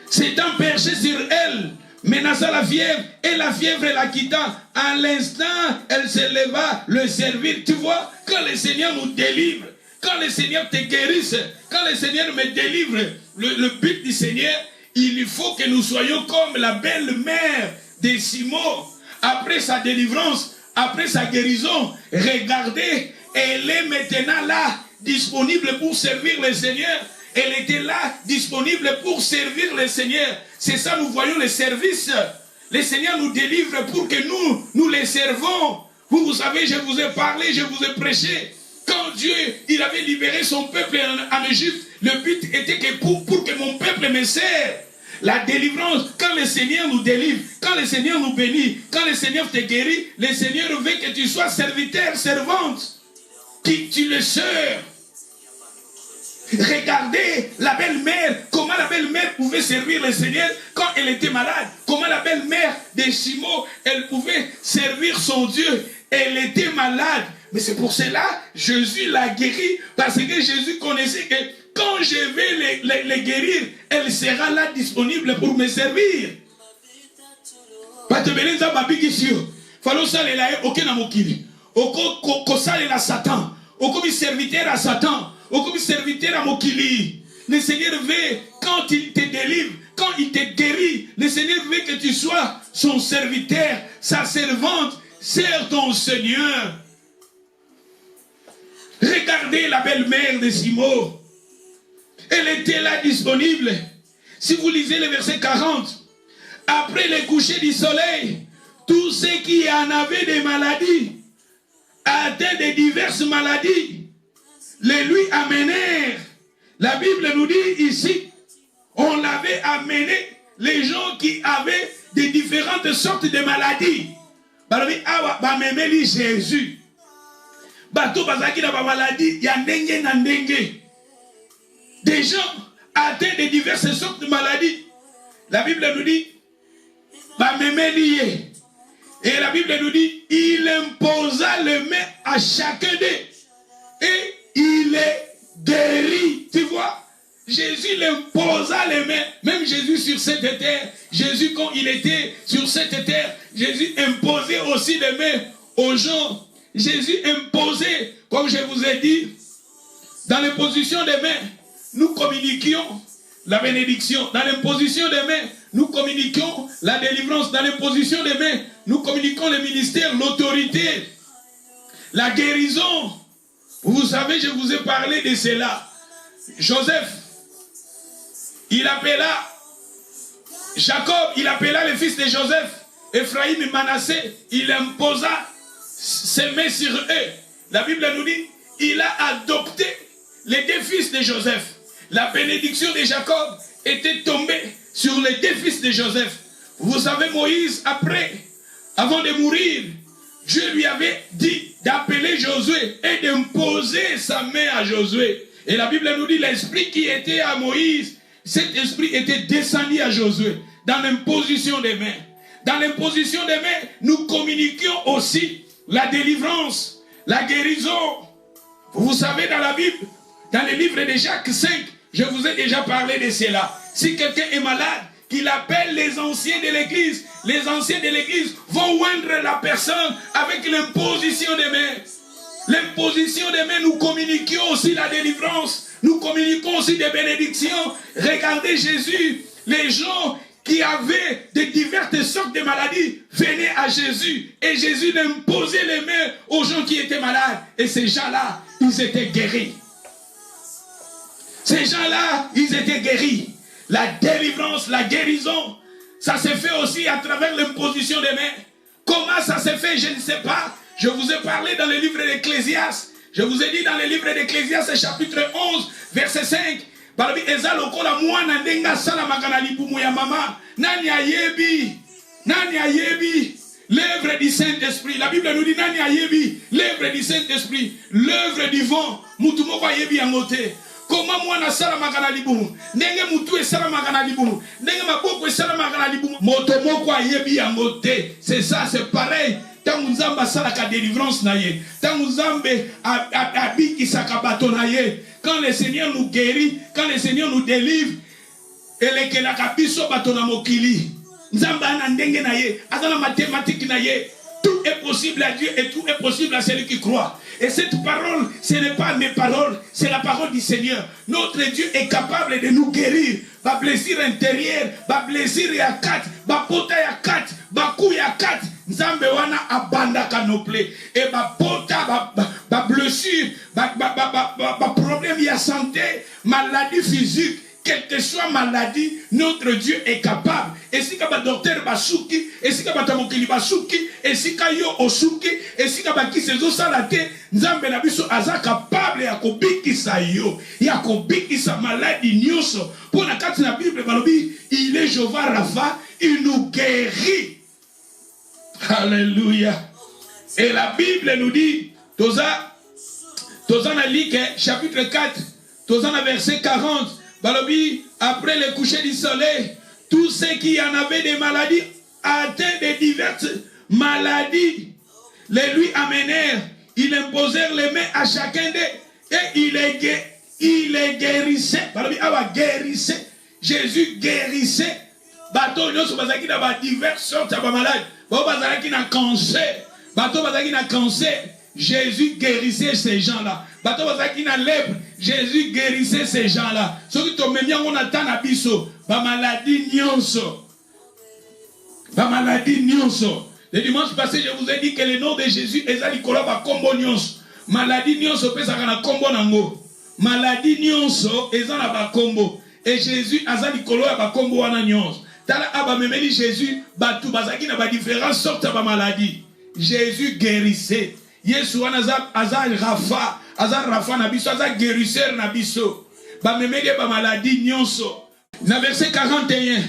S'étant perché sur elle, menaça la fièvre, et la fièvre la quitta. À l'instant, elle se leva, le servir. Tu vois, quand le Seigneur nous délivre, quand le Seigneur te guérisse, quand le Seigneur me délivre, le but du Seigneur, il faut que nous soyons comme la belle-mère de Simon. Après sa délivrance, après sa guérison, regardez, elle est maintenant là, disponible pour servir le Seigneur. Elle était là, disponible pour servir le Seigneur. C'est ça, nous voyons le service. Le Seigneur nous délivre pour que nous les servons. Vous savez, je vous ai parlé, je vous ai prêché. Quand Dieu, il avait libéré son peuple en Égypte, le but était que pour que mon peuple me serve. La délivrance, quand le Seigneur nous délivre, quand le Seigneur nous bénit, quand le Seigneur te guérit, le Seigneur veut que tu sois serviteur, servante, que tu le sers. Regardez la belle-mère, comment la belle-mère pouvait servir le Seigneur quand elle était malade. Comment la belle-mère de Simon, elle pouvait servir son Dieu. Elle était malade. Mais c'est pour cela, Jésus l'a guéri, parce que Jésus connaissait que quand je vais les guérir, elle sera là disponible pour me servir. Pas te bénir dans ma bigissure. Fallait saler la aucun amokili. Oko saler la Satan. Oko serviteur à Satan. Oko serviteur à Mokili. Le Seigneur veut, quand il te délivre, quand il te guérit, le Seigneur veut que tu sois son serviteur, sa servante. Sers ton Seigneur. Regardez la belle-mère de Simon. Elle était là disponible. Si vous lisez le verset 40, après le coucher du soleil, tous ceux qui en avaient des maladies, atteints de diverses maladies, les lui amenèrent. La Bible nous dit ici, on l'avait amené, les gens qui avaient de différentes sortes de maladies. Jésus. Bato bazaki na ba maladie ya ndenge na ndenge. Des gens atteints de diverses sortes de maladies. La Bible nous dit et la Bible nous dit il imposa les mains à chacun d'eux et il est guéri. Tu vois, Jésus l'imposa les mains. Même Jésus sur cette terre, Jésus quand il était sur cette terre, Jésus imposait aussi les mains aux gens. Jésus imposait, comme je vous ai dit, dans l'imposition des mains, nous communiquions la bénédiction. Dans l'imposition des mains, nous communiquons la délivrance. Dans l'imposition des mains, nous communiquons le ministère, l'autorité, la guérison. Vous savez, je vous ai parlé de cela. Joseph, il appela Jacob, il appela les fils de Joseph, Ephraïm et Manassé, il imposa ses mains sur eux. La Bible nous dit, il a adopté les deux fils de Joseph. La bénédiction de Jacob était tombée sur les deux fils de Joseph. Vous savez, Moïse, avant de mourir, Dieu lui avait dit d'appeler Josué et d'imposer sa main à Josué. Et la Bible nous dit, l'esprit qui était à Moïse, cet esprit était descendu à Josué dans l'imposition des mains. Dans l'imposition des mains, nous communiquions aussi la délivrance, la guérison. Vous savez, dans la Bible, dans le livre de Jacques 5, je vous ai déjà parlé de cela. Si quelqu'un est malade, qu'il appelle les anciens de l'église. Les anciens de l'église vont oindre la personne avec l'imposition des mains. L'imposition des mains, nous communiquons aussi la délivrance. Nous communiquons aussi des bénédictions. Regardez Jésus, les gens qui avaient de diverses sortes de maladies venaient à Jésus. Et Jésus imposait les mains aux gens qui étaient malades. Et ces gens-là, ils étaient guéris. Ces gens-là, ils étaient guéris. La délivrance, la guérison, ça s'est fait aussi à travers l'imposition des mains. Comment ça s'est fait, je ne sais pas. Je vous ai parlé dans le livre d'Ecclésiaste. Je vous ai dit dans le livre d'Ecclésiaste, chapitre 11, verset 5. Balobi ezalokola mwana ndenga sala magana libumu ya mama. Nani ayebi? Nani ayebi? L'œuvre du Saint-Esprit. La Bible nous dit nani ayebi? L'œuvre du Saint-Esprit. L'œuvre du vent. Mutu moko ayebi yangote. Comment mwana sala magana libumu? Nenge mutu esala magana libumu. Nenge maboko esala magana libumu. Moto moko ayebi yangote. C'est ça, c'est pareil. Tant Nzambe asala ka délivrance na ye. Tant Nzambe abiki sakabato na ye. Quand le Seigneur nous guérit, quand le Seigneur nous délivre, et que la kabiso batona mokili, Nzamba na ndenge na ye, azala mathématique na ye, tout est possible à Dieu et tout est possible à celui qui croit. Et cette parole, ce n'est pas mes paroles, c'est la parole du Seigneur. Notre Dieu est capable de nous guérir. Ba blessure intérieure, ba blessure ya 4, ba pota ya 4, ba kou ya 4. Nzambe wana abanda kanople. Et ba pota, ba blessure, ba problème ya santé, maladie physique. Quelle que soit maladie, notre Dieu est capable. Et si ka ba docteur basuki, et si ka ba tamokili basuki, et si ka yo osuki, et si ka ba kisezo salate, Nzambe na biso aza capable ya kobikisa yo, ya kobikisa maladie nyonso. Pour la carte de la Bible, il est Jéhovah Rapha, il nous guérit. Alléluia. Et la Bible nous dit, Toza na Ligue, chapitre 4, Toza na verset 40, Balobi, après le coucher du soleil, tous ceux qui en avaient des maladies, atteints de diverses maladies, les lui amenèrent. Ils imposèrent les mains à chacun d'eux et il les guérissait. Balobi, awa guérissait. Jésus guérissait. Bato nyonso bazaki na ba diverses sortes de maladies. Bao bazaki na cancer. Bato bazaki na cancer. Jésus guérissait ces gens-là. Bato bazaki na lèpre, Jésus guérissait ces gens-là. Ceux qui t'ont mis en attend à biso, ba maladie nyonso. Ba maladie nyonso. Le dimanche passé, je vous ai dit que le nom de Jésus est à l'icône ba kombo nyonso. Maladie nyonso pesa kana kombo nango. Maladie nyonso eza na ba kombo. Et Jésus aza l'icône ba kombo wana nyonso. Tala aba memeli Jésus batu bazaki na ba différentes sortes de maladies. Jésus guérissait. Yesu wana aza Rafa na biso, aza guérisseur na biso. Ba memeli ba maladie nyonso. Na verset 41,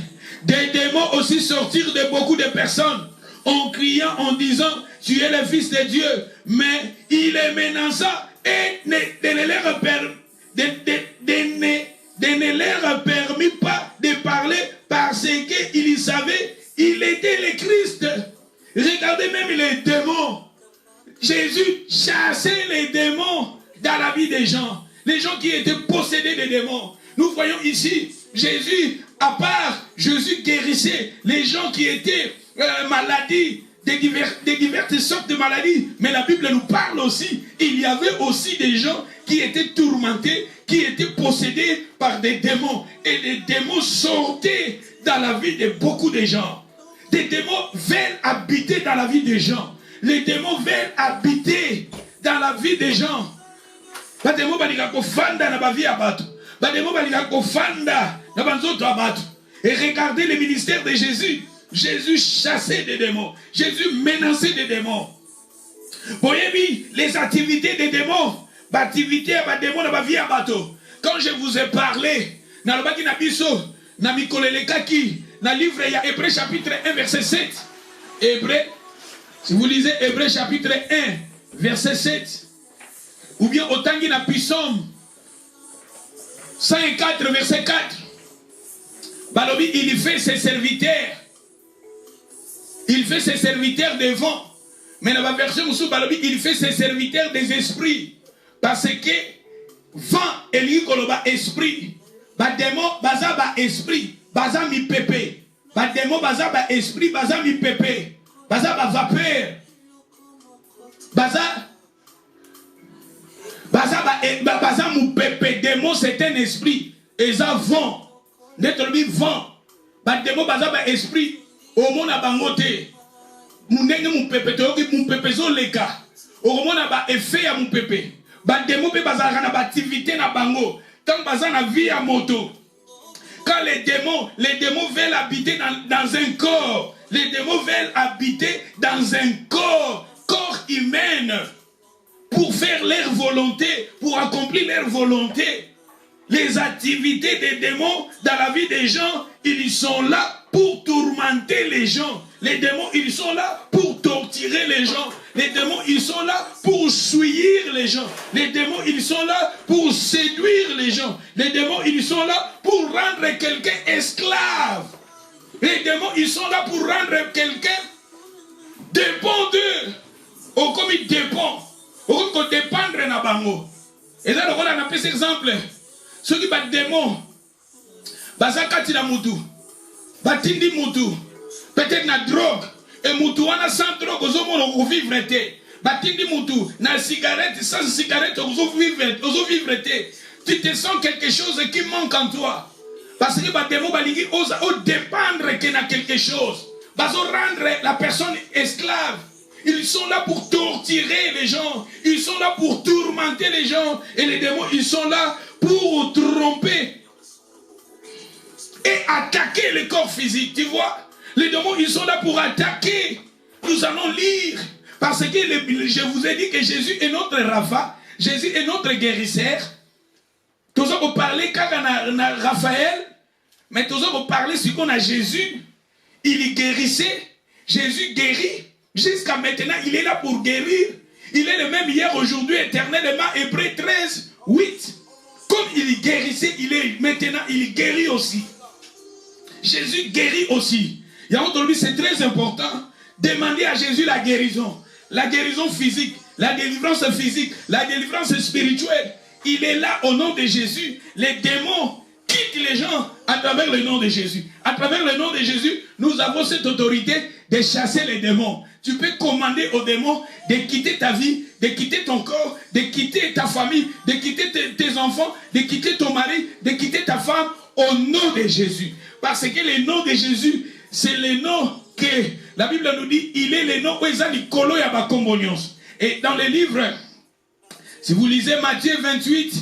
des démons aussi sortirent de beaucoup de personnes en criant, en disant, tu es le Fils de Dieu. Mais il les menaça et ne leur permit pas de parler parce qu'il savait il était le Christ. Regardez même les démons. Jésus chassait les démons dans la vie des gens. Les gens qui étaient possédés des démons. Nous voyons ici, Jésus, à part, Jésus guérissait les gens qui étaient maladies, des diverses sortes de maladies. Mais la Bible nous parle aussi, il y avait aussi des gens qui étaient tourmentés, qui étaient possédés par des démons. Et les démons sortaient dans la vie de beaucoup de gens. Des démons veulent habiter dans la vie des gens. Les démons veulent habiter dans la vie des gens. Les démons veulent kofanda na ba vie abato. Les démons veulent kofanda na banzoto abato. Et regardez le ministère de Jésus. Jésus chassait des démons. Jésus menaçait des démons. Voyez-vous les activités des démons. L'activité des démons dans la vie abato. Quand je vous ai parlé, dans le baki na biso, na mikolelekaki, dans le livre, il y a Hébreux chapitre 1, verset 7. Hébreux, si vous lisez Hébreux chapitre 1, verset 7, ou bien au Tangi na Psaume 104, verset 4, Balobi, il fait ses serviteurs. Il fait ses serviteurs des vents. Mais dans la version où Balobi, il fait ses serviteurs des esprits. Parce que vent et l'ikoloba esprit. Ba démon, baza ba esprit. Baza mi pépé. Ba démon, baza ba esprit. Baza mi pépé. Baza ba vapeur. Baza mou pépé. Démon, c'est un esprit. Et ça vent. D'être lui vent. Ba démon, baza ba esprit. Au monde a bangoté. Mounenge mou pépé. Mou pépé zo leka. Au monde a ba effet à mou pépé. Ba démon pe baza na ba activité na bango. Tant baza na vie à moto. Quand les démons veulent habiter dans un corps. Les démons veulent habiter dans un corps humain. Pour faire leur volonté, pour accomplir leur volonté. Les activités des démons dans la vie des gens, ils sont là pour tourmenter les gens. Les démons, ils sont là pour torturer les gens. Les démons, ils sont là pour souillir les gens. Les démons, ils sont là pour séduire les gens. Les démons, ils sont là pour rendre quelqu'un esclave. Les démons, ils sont là pour rendre quelqu'un dépend d'eux. Ou comme il dépend. Ou comme dépendre na bango. Et là, on a appelé cet exemple. Ceux qui battent démons, bazakati na mutu, batindi mutu, peut-être na drogue, et mutu wana sans drogue, ozo vivre te. Batindi mutu, na cigarette, sans cigarette, ozo vivre te. Tu te sens quelque chose qui manque en toi. Parce que bat démons balingi osa dépendre que na quelque chose. Bazo rendre la personne esclave. Ils sont là pour torturer les gens. Ils sont là pour tourmenter les gens. Et les démons, ils sont là pour tromper et attaquer le corps physique. Tu vois, les démons, ils sont là pour attaquer. Nous allons lire. Parce que je vous ai dit que Jésus est notre Rapha. Jésus est notre guérisseur. Tous vous parlez quand on a Raphaël. Mais tous vous parlez ce qu'on a Jésus. Il guérissait. Jésus guérit. Jusqu'à maintenant, il est là pour guérir. Il est le même hier, aujourd'hui, éternellement. Hébreux 13, 8. Comme il guérissait, maintenant, il guérit aussi. Jésus guérit aussi. Et aujourd'hui, c'est très important. Demandez à Jésus la guérison. La guérison physique, la délivrance physique, la délivrance spirituelle. Il est là au nom de Jésus. Les démons quittent les gens à travers le nom de Jésus. À travers le nom de Jésus, nous avons cette autorité de chasser les démons. tu peux commander aux démons de quitter ta vie, de quitter ton corps, de quitter ta famille, de quitter tes enfants, de quitter ton mari, de quitter ta femme au nom de Jésus. Parce que le nom de Jésus, c'est le nom que la Bible nous dit, il est le nom où ils ont Nicolo Yabakombonios. Et dans le livre, si vous lisez Matthieu 28,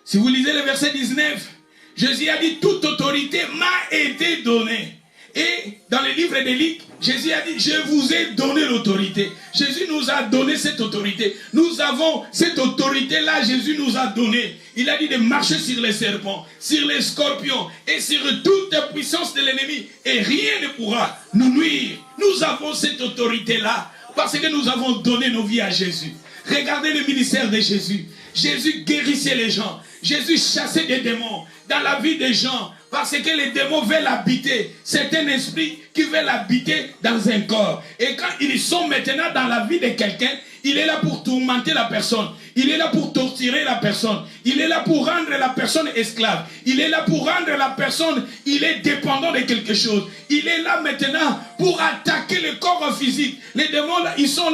si vous lisez le verset 19, Jésus a dit, toute autorité m'a été donnée. Et dans le livre de Luc, Jésus a dit, je vous ai donné l'autorité. Jésus nous a donné cette autorité. Nous avons cette autorité-là, Jésus nous a donné. Il a dit de marcher sur les serpents, sur les scorpions et sur toute la puissance de l'ennemi. Et rien ne pourra nous nuire. Nous avons cette autorité-là parce que nous avons donné nos vies à Jésus. Regardez le ministère de Jésus. Jésus guérissait les gens. Jésus chassait des démons dans la vie des gens. Parce que les démons veulent habiter. C'est un esprit qui veut habiter dans un corps. Et quand ils sont maintenant dans la vie de quelqu'un, il est là pour tourmenter la personne. Il est là pour torturer la personne. Il est là pour rendre la personne esclave. Il est là pour rendre la personne, il est dépendant de quelque chose. Il est là maintenant pour attaquer le corps physique. Les démons, là, ils sont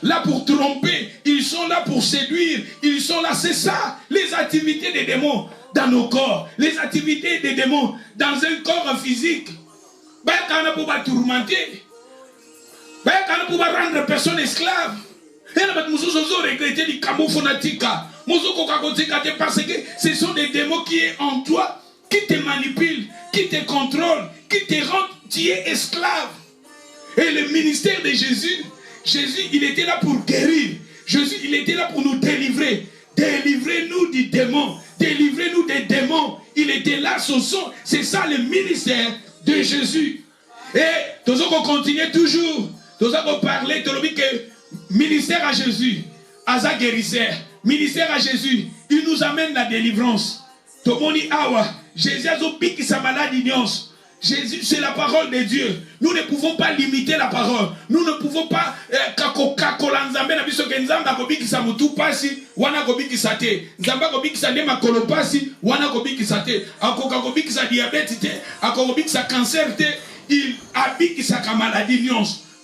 là pour tromper. Ils sont là pour séduire. Ils sont là, c'est ça, les activités des démons dans nos corps, les activités des démons dans un corps physique. Quand on peut tourmenter, quand on peut rendre la personne esclave. Parce que ce sont des démons qui sont en toi, qui te manipulent, qui te contrôlent, qui te rendent, tu es esclave. Et le ministère de Jésus, il était là pour guérir. Jésus, il était là pour nous délivrer. Délivrez-nous du démon. Délivrez-nous des démons. Il était là, c'est ça le ministère de Jésus. Et nous allons continuer toujours. Nous allons parler de que ministère à Jésus, Aza guérisseur, ministère à Jésus, il nous amène la délivrance. Tomoni awa, Jésus a piqué sa maladie. Jésus, c'est la parole de Dieu. Nous ne pouvons pas limiter la parole. Nous ne pouvons pas il habite sa maladie.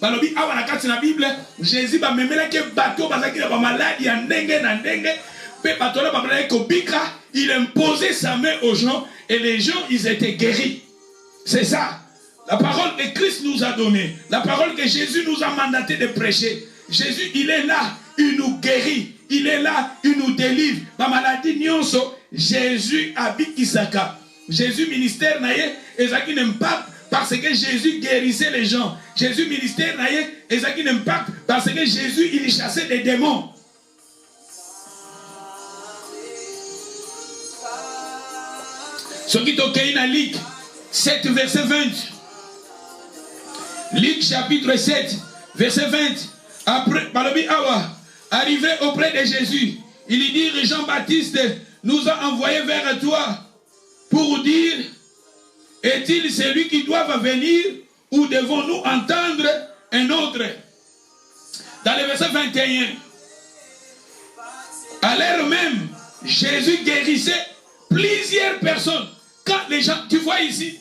Balobi awa na kati na Bible, Jésus ba memela ke bateau bazaki na ba maladie ya ndenge na ndenge, pe bateau la ba maladie ko bika, il imposait sa main aux gens et les gens ils étaient guéris. C'est ça. La parole que Christ nous a donnée, la parole que Jésus nous a mandaté de prêcher. Jésus, il est là, il nous guérit, il est là, il nous délivre. Ba maladie nyonso, Jésus habite Isaka. Jésus ministère naye, ezaki n'aime pas. Parce que Jésus guérissait les gens. Jésus ministère naïe, et ça qui n'aime pas. Parce que Jésus, il chassait des démons. Ce qui est dans Luc 7, verset 20. Luc chapitre 7, verset 20. Après, Balobi Awa, arrivé auprès de Jésus, il lui dit, Jean-Baptiste nous a envoyés vers toi pour dire, est-il celui qui doit venir ou devons-nous entendre un autre? Dans le verset 21, à l'heure même, Jésus guérissait plusieurs personnes. Quand les gens, tu vois ici,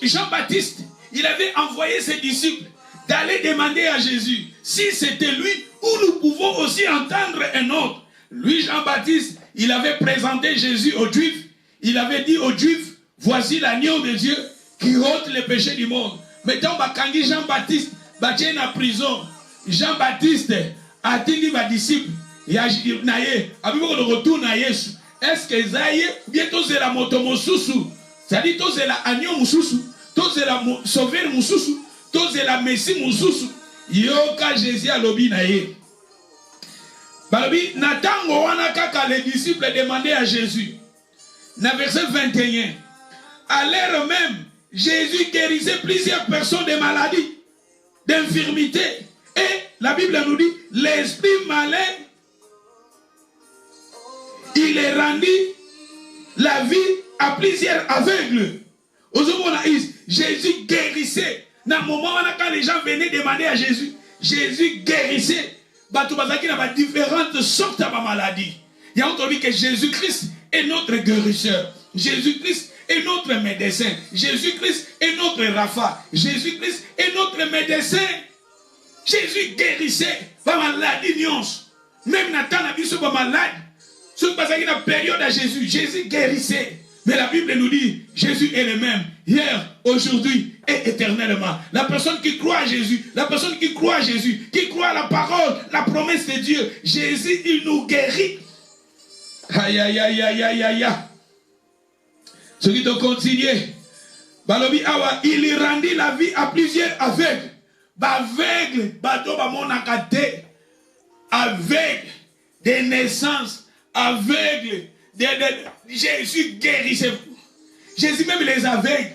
Jean-Baptiste, il avait envoyé ses disciples d'aller demander à Jésus si c'était lui ou nous pouvons aussi entendre un autre. Lui, Jean-Baptiste, il avait présenté Jésus aux Juifs. Il avait dit aux Juifs, voici l'agneau de Dieu qui ôte les péchés du monde. Maintenant, Bakangi Jean-Baptiste, Batien en prison. Jean-Baptiste a dit à disciples, il a dit, de retour à Yesu. Est-ce que Zaye, bientôt c'est la moto Moussousou, c'est-à-dire, c'est la agneau Moussousou, c'est la sauveur Moussousou, c'est la messie Moussousou. Yoka Jésus a lobi naye. Balobi, Natango Wanakaka, les disciples demandaient à Jésus. Dans verset 21. À l'heure même, Jésus guérissait plusieurs personnes de maladies, d'infirmités. Et la Bible nous dit, l'esprit malin, il est rendu la vie à plusieurs aveugles. Jésus guérissait. Dans le moment où quand les gens venaient demander à Jésus, Jésus guérissait. Il y a différentes sortes de maladies. Il y a entendu que Jésus-Christ est notre guérisseur. Jésus-Christ est notre médecin. Jésus-Christ est notre Rapha. Jésus-Christ est notre médecin. Jésus guérissait par maladie nyonso. Même Nathan a dit ce pas malade. Ce n'est pas une période à Jésus. Jésus guérissait. Mais la Bible nous dit, Jésus est le même, hier, aujourd'hui et éternellement. La personne qui croit à Jésus, la personne qui croit à Jésus, qui croit à la parole, la promesse de Dieu, Jésus, il nous guérit. Aïe, aïe, aïe, aïe, aïe, aïe. Ce qui doit continuer. Balobi awa, il rendit la vie à plusieurs aveugles. Aveugle, aveugle des naissances, aveugle. Jésus guérissait. Jésus même les aveugles.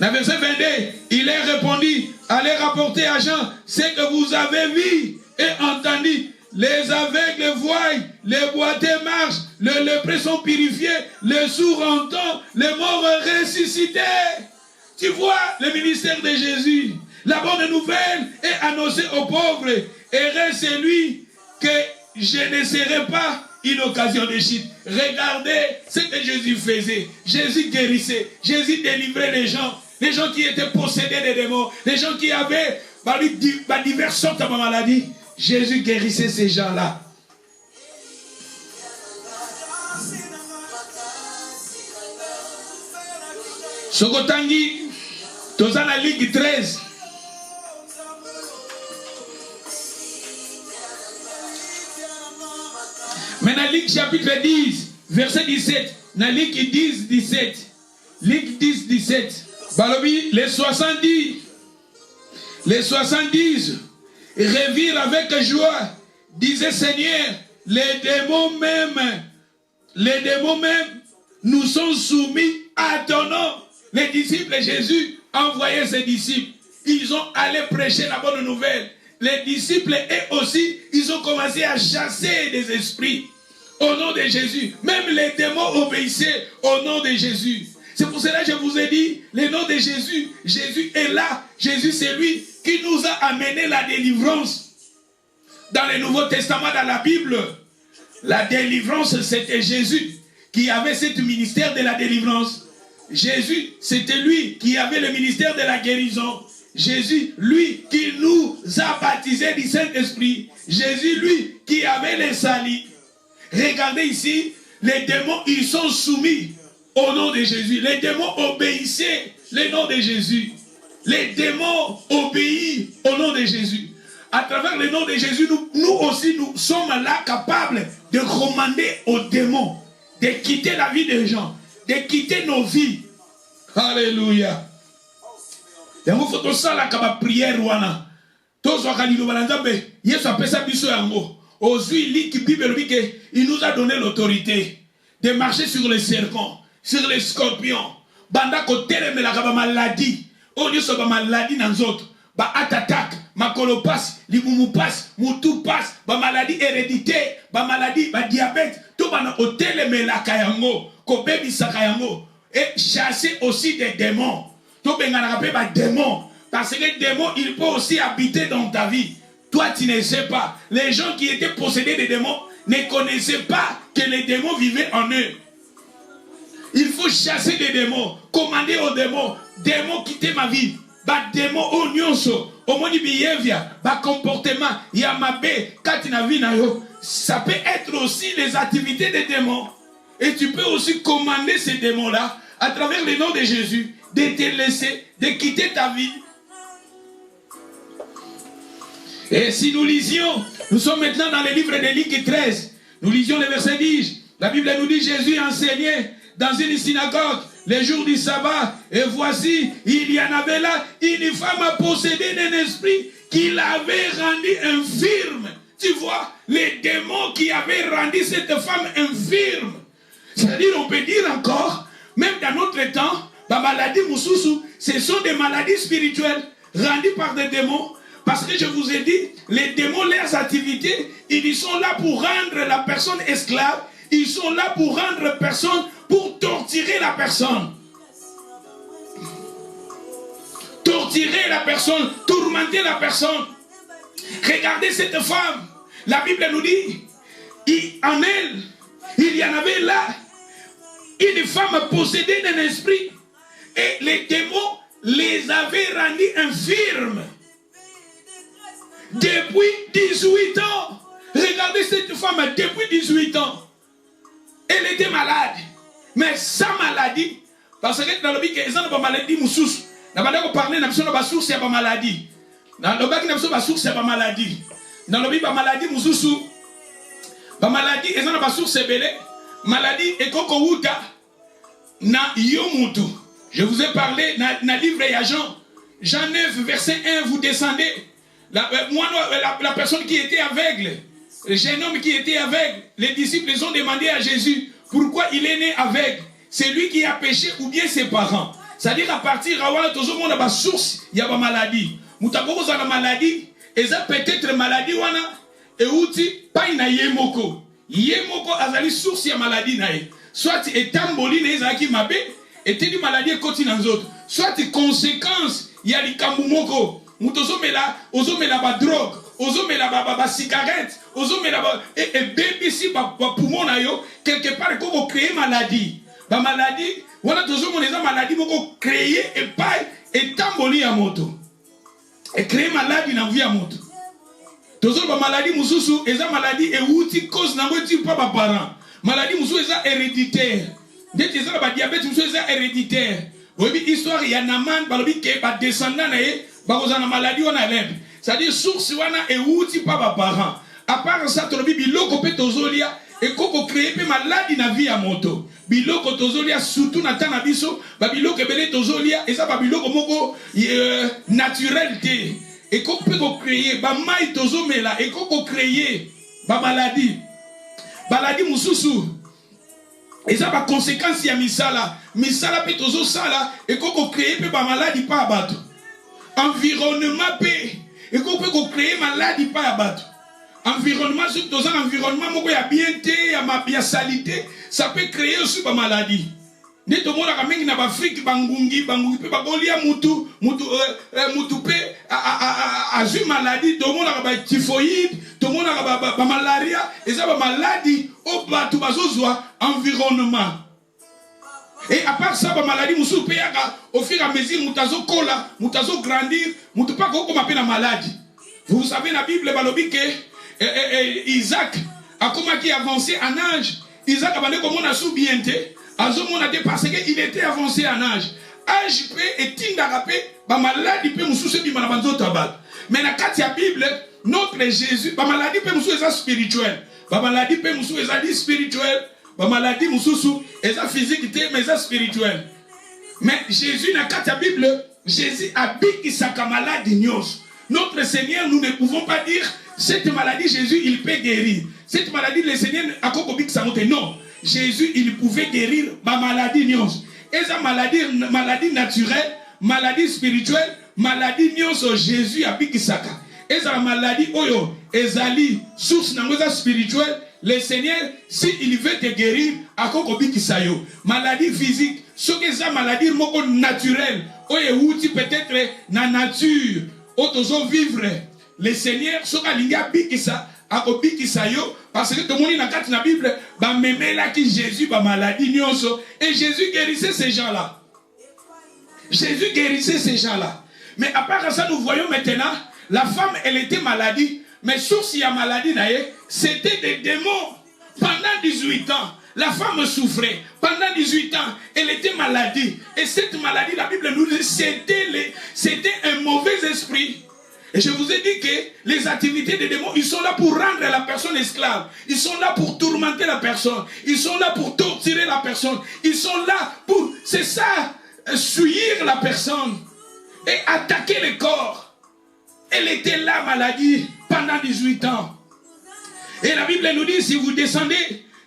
Dans verset 22, il leur répondit, allez rapporter à Jean ce que vous avez vu et entendu. Les aveugles voient, les boiteux marchent, les lépreux sont purifiés, les sourds entendent, les morts ressuscités. Tu vois le ministère de Jésus. La bonne nouvelle est annoncée aux pauvres. Heureux celui que je ne serai pas une occasion de chute. Regardez ce que Jésus faisait. Jésus guérissait. Jésus délivrait les gens qui étaient possédés des démons, les gens qui avaient diverses sortes de maladies. Jésus guérissait ces gens-là. Sokotangi, dans la Ligue 13. Mais dans Ligue chapitre 10, verset 17, dans Ligue 10, 17, Ligue 10, 17, Balobi, les 70 revirent avec joie, disaient Seigneur, les démons même, nous sont soumis à ton nom. Les disciples de Jésus envoyaient ses disciples. Ils ont allé prêcher la bonne nouvelle. Les disciples, eux aussi, ils ont commencé à chasser des esprits au nom de Jésus. Même les démons obéissaient au nom de Jésus. C'est pour cela que je vous ai dit, le nom de Jésus, Jésus est là. Jésus, c'est lui qui nous a amené la délivrance. Dans le Nouveau Testament, dans la Bible, la délivrance, c'était Jésus qui avait ce ministère de la délivrance. Jésus, c'était lui qui avait le ministère de la guérison. Jésus, lui, qui nous a baptisés du Saint-Esprit. Jésus, lui, qui avait les salis. Regardez ici, les démons, ils sont soumis au nom de Jésus. Les démons obéissaient le nom de Jésus. Les démons obéissent au nom de Jésus. À travers le nom de Jésus, nous aussi, nous sommes là capables de commander aux démons, de quitter la vie des gens, de quitter nos vies. Alléluia. Il faut que ça la prière. Il nous a donné l'autorité de marcher sur les serpents, sur les scorpions. Banda kotere me la maladie. On y soit maladie dans autres. Ba attaque, ma colopasse, libumu passe, moutou passe, ba maladie hérédité, ba maladie, ba diabète. Tout bana hôtel me la kayango, ko bebi sakayango. Et chasser aussi des démons. Tout bengana rappelle ba démons. Parce que les démons, ils peuvent aussi habiter dans ta vie. Toi, tu ne sais pas. Les gens qui étaient possédés des démons ne connaissaient pas que les démons vivaient en eux. Il faut chasser des démons, commander aux démons. Démons, quitter ma vie. Bah, démons, au nyonso, au moni behavior, bah, comportement, yamabe, katina vie na yo. Ça peut être aussi les activités des démons. Et tu peux aussi commander ces démons-là à travers le nom de Jésus, de te laisser, de quitter ta vie. Et si nous lisions, nous sommes maintenant dans le livre de Luc 13, nous lisions le verset 10. La Bible nous dit, Jésus enseignait dans une synagogue les jours du sabbat. Et voici, il y en avait là une femme possédée d'un esprit qui l'avait rendue infirme. Tu vois, les démons qui avaient rendu cette femme infirme. C'est-à-dire, on peut dire encore, même dans notre temps, la maladie Moussousou, ce sont des maladies spirituelles rendues par des démons. Parce que je vous ai dit, les démons, leurs activités, ils sont là pour rendre la personne esclave. Ils sont là pour rendre personne, pour torturer la personne. Torturer la personne, tourmenter la personne. Regardez cette femme. La Bible nous dit, en elle, il y en avait là une femme possédée d'un esprit Et les démons les avaient rendus infirmes. Depuis 18 ans. Regardez cette femme, depuis 18 ans. Elle était malade. Mais sa maladie, parce que dans le but, ils ont une maladie, moussous. Dans le but, parler, nous avons une source, il y a une maladie. Dans le but, nous avons une source, il y a une maladie. Dans le but, la maladie, moussous. La maladie, ils ont une source, c'est maladie, et koko na yomutu. Je vous ai parlé dans le livre de Jean 9, verset 1, vous descendez. La personne qui était aveugle, le jeune homme qui était aveugle, les disciples ont demandé à Jésus pourquoi il est né aveugle. C'est lui qui a péché ou bien ses parents. C'est-à-dire à partir de tout le monde a une source, il y a une maladie. Moutako a une maladie, et ça peut-être maladie wana et outi pas ina yemoko. Yemoko a une source de maladie nae. Soit etamboli na ezaki mabe, et une maladie continue dans autres. Soit conséquence, il y a les kamumoko. Moutozomela, ozomela ba drogue, ozomela ba cigarette, ozomela ba et bébé si ba poumon na yo quelque part qu'on créer maladie. Ba maladie, voilà tozomona eza maladie moko créer et pas et tamboli ya moto. Et créer maladie na vie ya moto. Tozomona ba maladie mususu eza maladie et outi cause na ngoti pas ba parents. Maladie mususu eza héréditaire. Ndeti eza ba diabète mususu eza héréditaire. Oui, histoire ya Naman balobi ke ba descendant na ye bakozana maladie wana lèvre. C'est-à-dire source wana et outi pas ba parents. À part ça tolobi biloko pe tozolia et koko créer pe maladie na vie ya moto. Biloko tozolia surtout na tana biso ba biloko ebele tozolia et ça ba biloko moko naturel te. Et koko pe ko créer ba mai tozomela et koko créer ba maladie. Maladie mususu. Et ça va conséquence ya misala. Misala pe tozo sala et koko créer pe ba maladie pas abattu. Environnement pe et koko pe créer maladie pas abattu. Environnement sur dans un environnement moko ya bien té ya salité, ça peut créer aussi ba maladie. Ne to mona ka mengi na ba Afrique bangungi pe ba golia mutu pe a ju maladie to mona ka ba typhoïde, to mona ka ba malaria et ça ba maladie au batu bazozwa environnement. Et à part ça, la maladie, au fur et à mesure, mutazo kola, mutazo grandir, mutupa koko mape na maladie. Vous savez, la Bible, Isaac a comment qui avancé en âge. Isaac a demandé comment on a sous-bienté. On a dépassé qu'il était avancé en âge. Âge peut et tindarapé, la maladie peut nous soucier de la tabac. Mais dans la Bible, notre Jésus, la maladie peut nous soucier spirituelle. La maladie peut nous soucier spirituelle. La maladie mususu eza physique mais eza spirituel. Mais Jésus n'a qu'à ta Bible, Jésus a biki sa maladie nyos. Notre Seigneur, nous ne pouvons pas dire cette maladie Jésus il peut guérir. Cette maladie le Seigneur a kokobik sa note. Non, Jésus il pouvait guérir ma maladie nyos. Eza maladie naturelle, maladie spirituelle, maladie nyos Jésus a biki saka. Eza la maladie oyo ezali source nangoza spirituelle. Le Seigneur, s'il veut te guérir, à kokobi kisayo. Maladie physique, ce que c'est maladie naturelle, ou peut-être na nature, autozo vivre. Le Seigneur, ce que l'inga bikisa, à kobi kisayo, parce que tout le monde n'a qu'à la Bible, bah même là qui Jésus, bah maladie nyonso, et Jésus guérissait ces gens-là. Jésus guérissait ces gens-là. Mais à part ça, nous voyons maintenant, la femme, elle était maladie. Mais source il y a maladie, c'était des démons. Pendant 18 ans, la femme souffrait. Pendant 18 ans, elle était maladie. Et cette maladie, la Bible nous dit, c'était un mauvais esprit. Et je vous ai dit que les activités des démons, ils sont là pour rendre la personne esclave. Ils sont là pour tourmenter la personne. Ils sont là pour torturer la personne. Ils sont là pour, c'est ça, souillir la personne et attaquer le corps. Elle était là, maladie, pendant 18 ans. Et la Bible nous dit, si vous descendez,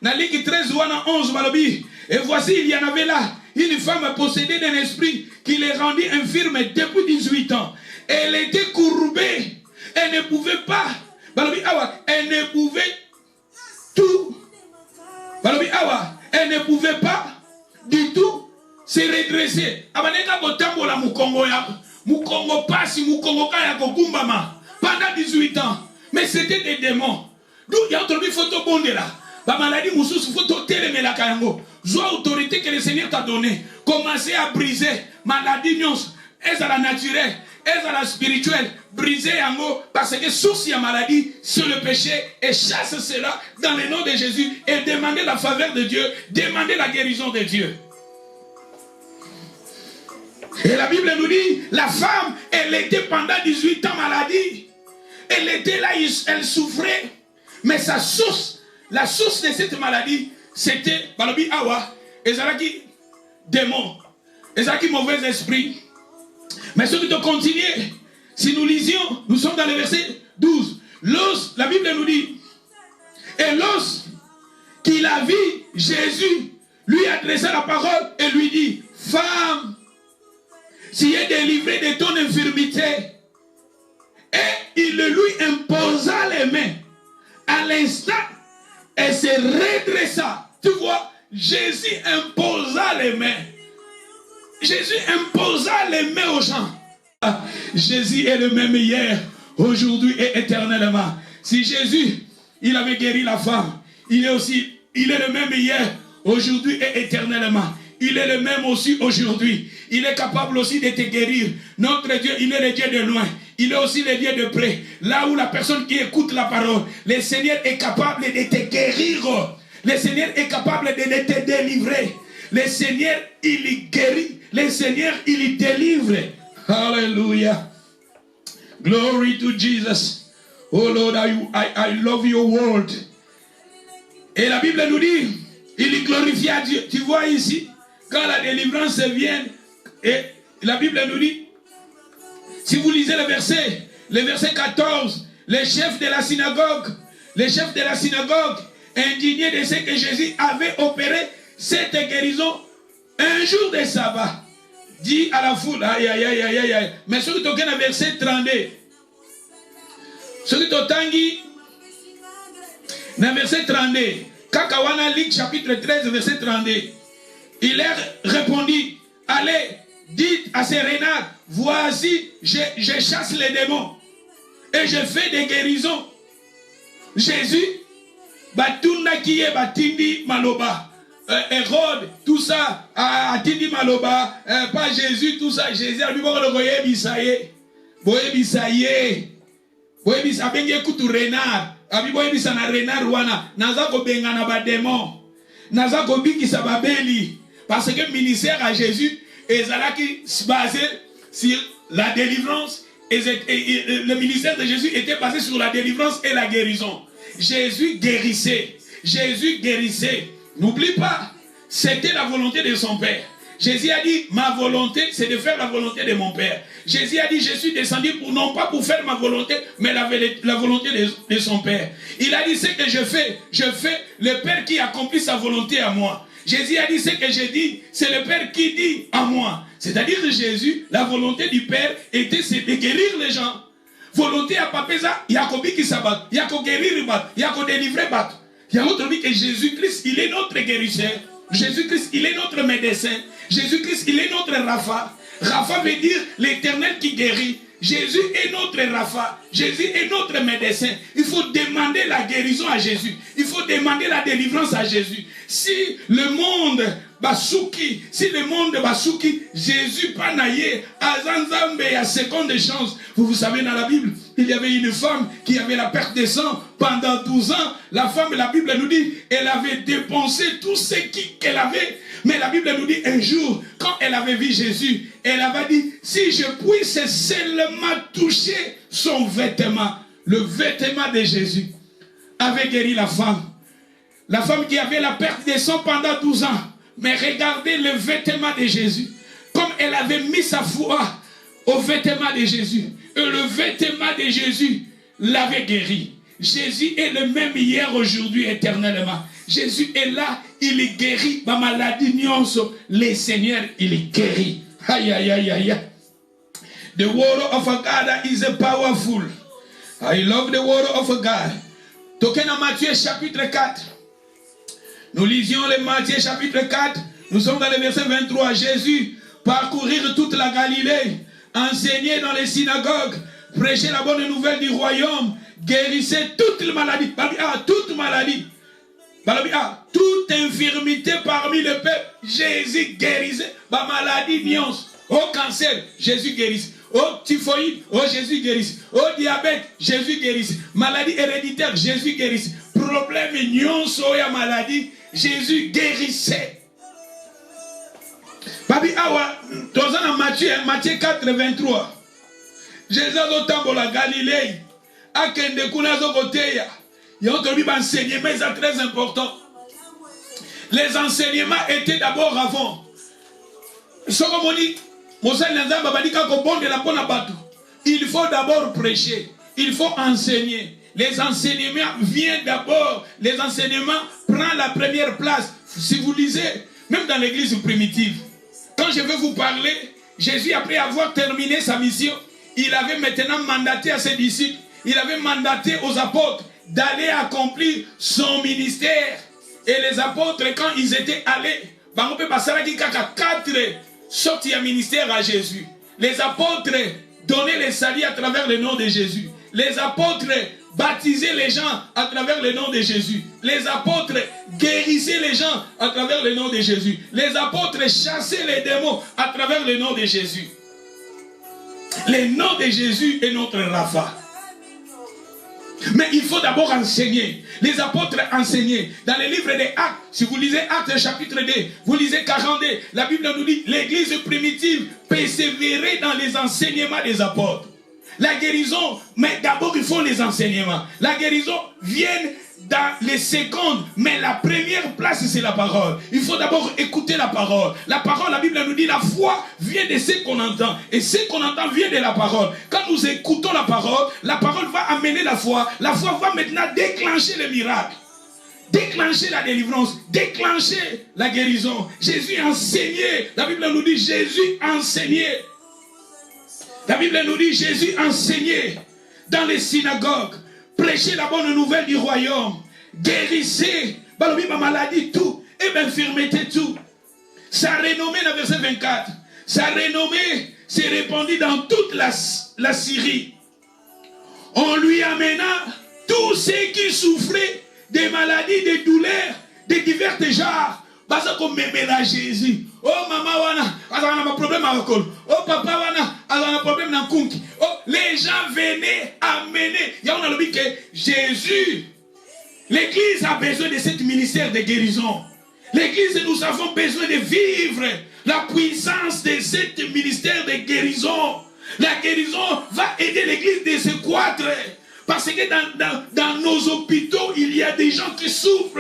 dans Ligue 13 ou 11, et voici, il y en avait là, une femme possédée d'un esprit qui les rendit infirme depuis 18 ans. Elle était courbée. Elle ne pouvait pas. Elle ne pouvait tout. Elle ne pouvait pas du tout se redresser. Mukongo pasi, Mukongo kaya kokumbama pendant 18 ans. Mais c'était des démons. D'où il y a autre photo bonde là. Ba maladie mususu photo telemela kayango. Zoa autorité que le Seigneur t'a donnée. Commencez à briser maladie est à la naturelle, est à la spirituelle. Briser en haut parce que source à maladie, c'est le péché. Et chasse cela dans le nom de Jésus. Et demandez la faveur de Dieu. Demandez la guérison de Dieu. Et la Bible nous dit, la femme, elle était pendant 18 ans maladie. Elle était là, elle souffrait. Mais sa source, la source de cette maladie, c'était, Balobi Awa, Ezalaki, démon, Ezalaki, mauvais esprit. Mais ce qui te continue, si nous lisions, nous sommes dans le verset 12. L'os, la Bible nous dit, et l'os qu'il a vu, Jésus lui adressa la parole et lui dit, femme, tu es délivrée de ton infirmité. Et il lui imposa les mains. À l'instant, elle se redressa. Tu vois, Jésus imposa les mains. Jésus imposa les mains aux gens. Jésus est le même hier, aujourd'hui et éternellement. Si Jésus, il avait guéri la femme, il est le même hier, aujourd'hui et éternellement. Il est le même aussi aujourd'hui. Il est capable aussi de te guérir. Notre Dieu, il est le Dieu de loin. Il est aussi le Dieu de près. Là où la personne qui écoute la parole, le Seigneur est capable de te guérir. Le Seigneur est capable de te délivrer. Le Seigneur, il guérit. Le Seigneur, il délivre. Hallelujah. Glory to Jesus. Oh Lord, I love your word. Et la Bible nous dit, il glorifia Dieu. Tu vois ici, quand la délivrance vient, et la Bible nous dit, si vous lisez le verset 14, les chefs de la synagogue, indignés de ce que Jésus avait opéré cette guérison un jour de sabbat, dit à la foule, aïe, aïe, aïe, aïe, aïe, mais ce qui est au verset 32, ce qui est au tangi, dans le verset 32, Kakawana Ligue chapitre 13, verset 32, il leur répondit, allez, dites à ces renards, voici, je chasse les démons et je fais des guérisons. Jésus, Batunda qui est Batindi Maloba, Hérode, tout ça, Atindi Maloba, pas Jésus, tout ça, Jésus, a lui le voyez bisaye, abenge kutu renard, abiboye bisana renard wana, nazako bengana ba démon, nazako bikisa babeli, parce que le ministère à Jésus est basé sur la délivrance, et le ministère de Jésus était basé sur la délivrance et la guérison. Jésus guérissait. N'oublie pas, c'était la volonté de son Père. Jésus a dit, ma volonté, c'est de faire la volonté de mon Père. Jésus a dit, je suis descendu non pas pour faire ma volonté, mais la volonté de son Père. Il a dit, ce que je fais le Père qui accomplit sa volonté à moi. Jésus a dit, ce que j'ai dit, c'est le Père qui dit à moi. C'est-à-dire que Jésus, la volonté du Père était de guérir les gens. Volonté à Papeza, il y a qui s'abat, il y a guérir, il y a délivrer. Il y a autre dit que Jésus-Christ, il est notre guérisseur. Jésus-Christ, il est notre médecin. Jésus-Christ, il est notre Rapha. Rapha veut dire l'Éternel qui guérit. Jésus est notre Rapha. Jésus est notre médecin. Il faut demander la guérison à Jésus. Il faut demander la délivrance à Jésus. Si le monde Basuki, Jésus panaye, Azanzambe à seconde chance. Vous savez, dans la Bible, il y avait une femme qui avait la perte de sang pendant 12 ans. La femme, la Bible nous dit, elle avait dépensé tout ce qu'elle avait. Mais la Bible nous dit, un jour, quand elle avait vu Jésus, elle avait dit, si je puisse seulement toucher son vêtement, le vêtement de Jésus, avait guéri la femme. La femme qui avait la perte de sang pendant 12 ans. Mais regardez le vêtement de Jésus. Comme elle avait mis sa foi au vêtement de Jésus. Et le vêtement de Jésus l'avait guéri. Jésus est le même hier, aujourd'hui, éternellement. Jésus est là, il guérit. Ma maladie, le Seigneur, il guérit. Aïe, aïe, aïe, aïe. The word of God is powerful. I love the word of God. Toquez dans Matthieu chapitre 4. Nous lisions le Matthieu chapitre 4. Nous sommes dans le verset 23. Jésus parcourir toute la Galilée, enseigner dans les synagogues, prêcher la bonne nouvelle du royaume, guérissait toutes les maladies. Toute maladie. Toute infirmité parmi le peuple, Jésus guérissait. Maladie, nions, au cancer, Jésus guérissait. Au typhoïde, Jésus guérissait. Au diabète, Jésus guérissait. Maladie héréditaire, Jésus guérissait. Problème, nions, ya maladie, Jésus guérissait. Babi awa, dans Matthieu 4, 23. Jésus a tambola Galilée. Akende kuna zokoteya. Il y a entendu enseignement, c'est très important. Les enseignements étaient d'abord avant. Il faut d'abord prêcher. Il faut enseigner. Les enseignements viennent d'abord. Les enseignements prennent la première place. Si vous lisez, même dans l'église primitive, quand je vais vous parler, Jésus, après avoir terminé sa mission, il avait maintenant mandaté à ses disciples, il avait mandaté aux apôtres d'aller accomplir son ministère. Et les apôtres, quand ils étaient allés, on peut passer à 4 sorties à ministère à Jésus. Les apôtres donnaient les saluts à travers le nom de Jésus. Les apôtres baptisaient les gens à travers le nom de Jésus. Les apôtres guérissaient les gens à travers le nom de Jésus. Les apôtres chassaient les démons à travers le nom de Jésus. Le nom de Jésus est notre Rapha. Mais il faut d'abord enseigner. Les apôtres enseignaient. Dans les livres des Actes, si vous lisez Actes chapitre 2, vous lisez 42, la Bible nous dit l'église primitive persévérait dans les enseignements des apôtres. La guérison, mais d'abord il faut les enseignements. La guérison vient dans les secondes, mais la première place c'est la parole. Il faut d'abord écouter la parole. La parole, la Bible nous dit, la foi vient de ce qu'on entend. Et ce qu'on entend vient de la parole. Quand nous écoutons la parole va amener la foi. La foi va maintenant déclencher le miracle. Déclencher la délivrance, déclencher la guérison. Jésus enseignait. La Bible nous dit, Jésus enseignait. La Bible nous dit, Jésus enseignait dans les synagogues, prêchait la bonne nouvelle du royaume, guérissait, ma maladie, tout, et l'infirmité, tout. Sa renommée, dans verset 24, sa renommée s'est répandue dans toute la Syrie. On lui amena tous ceux qui souffraient des maladies, des douleurs, de divers genres. Parce qu'on m'aimera Jésus. Oh maman wana, on a un problème avec eux. Oh papa wana, on a un problème avec eux. Oh, les gens venaient amener. Il y a un lobby que Jésus, l'église a besoin de ce ministère de guérison. L'église, nous avons besoin de vivre la puissance de ce ministère de guérison. La guérison va aider l'église de se croître. Parce que dans nos hôpitaux, il y a des gens qui souffrent.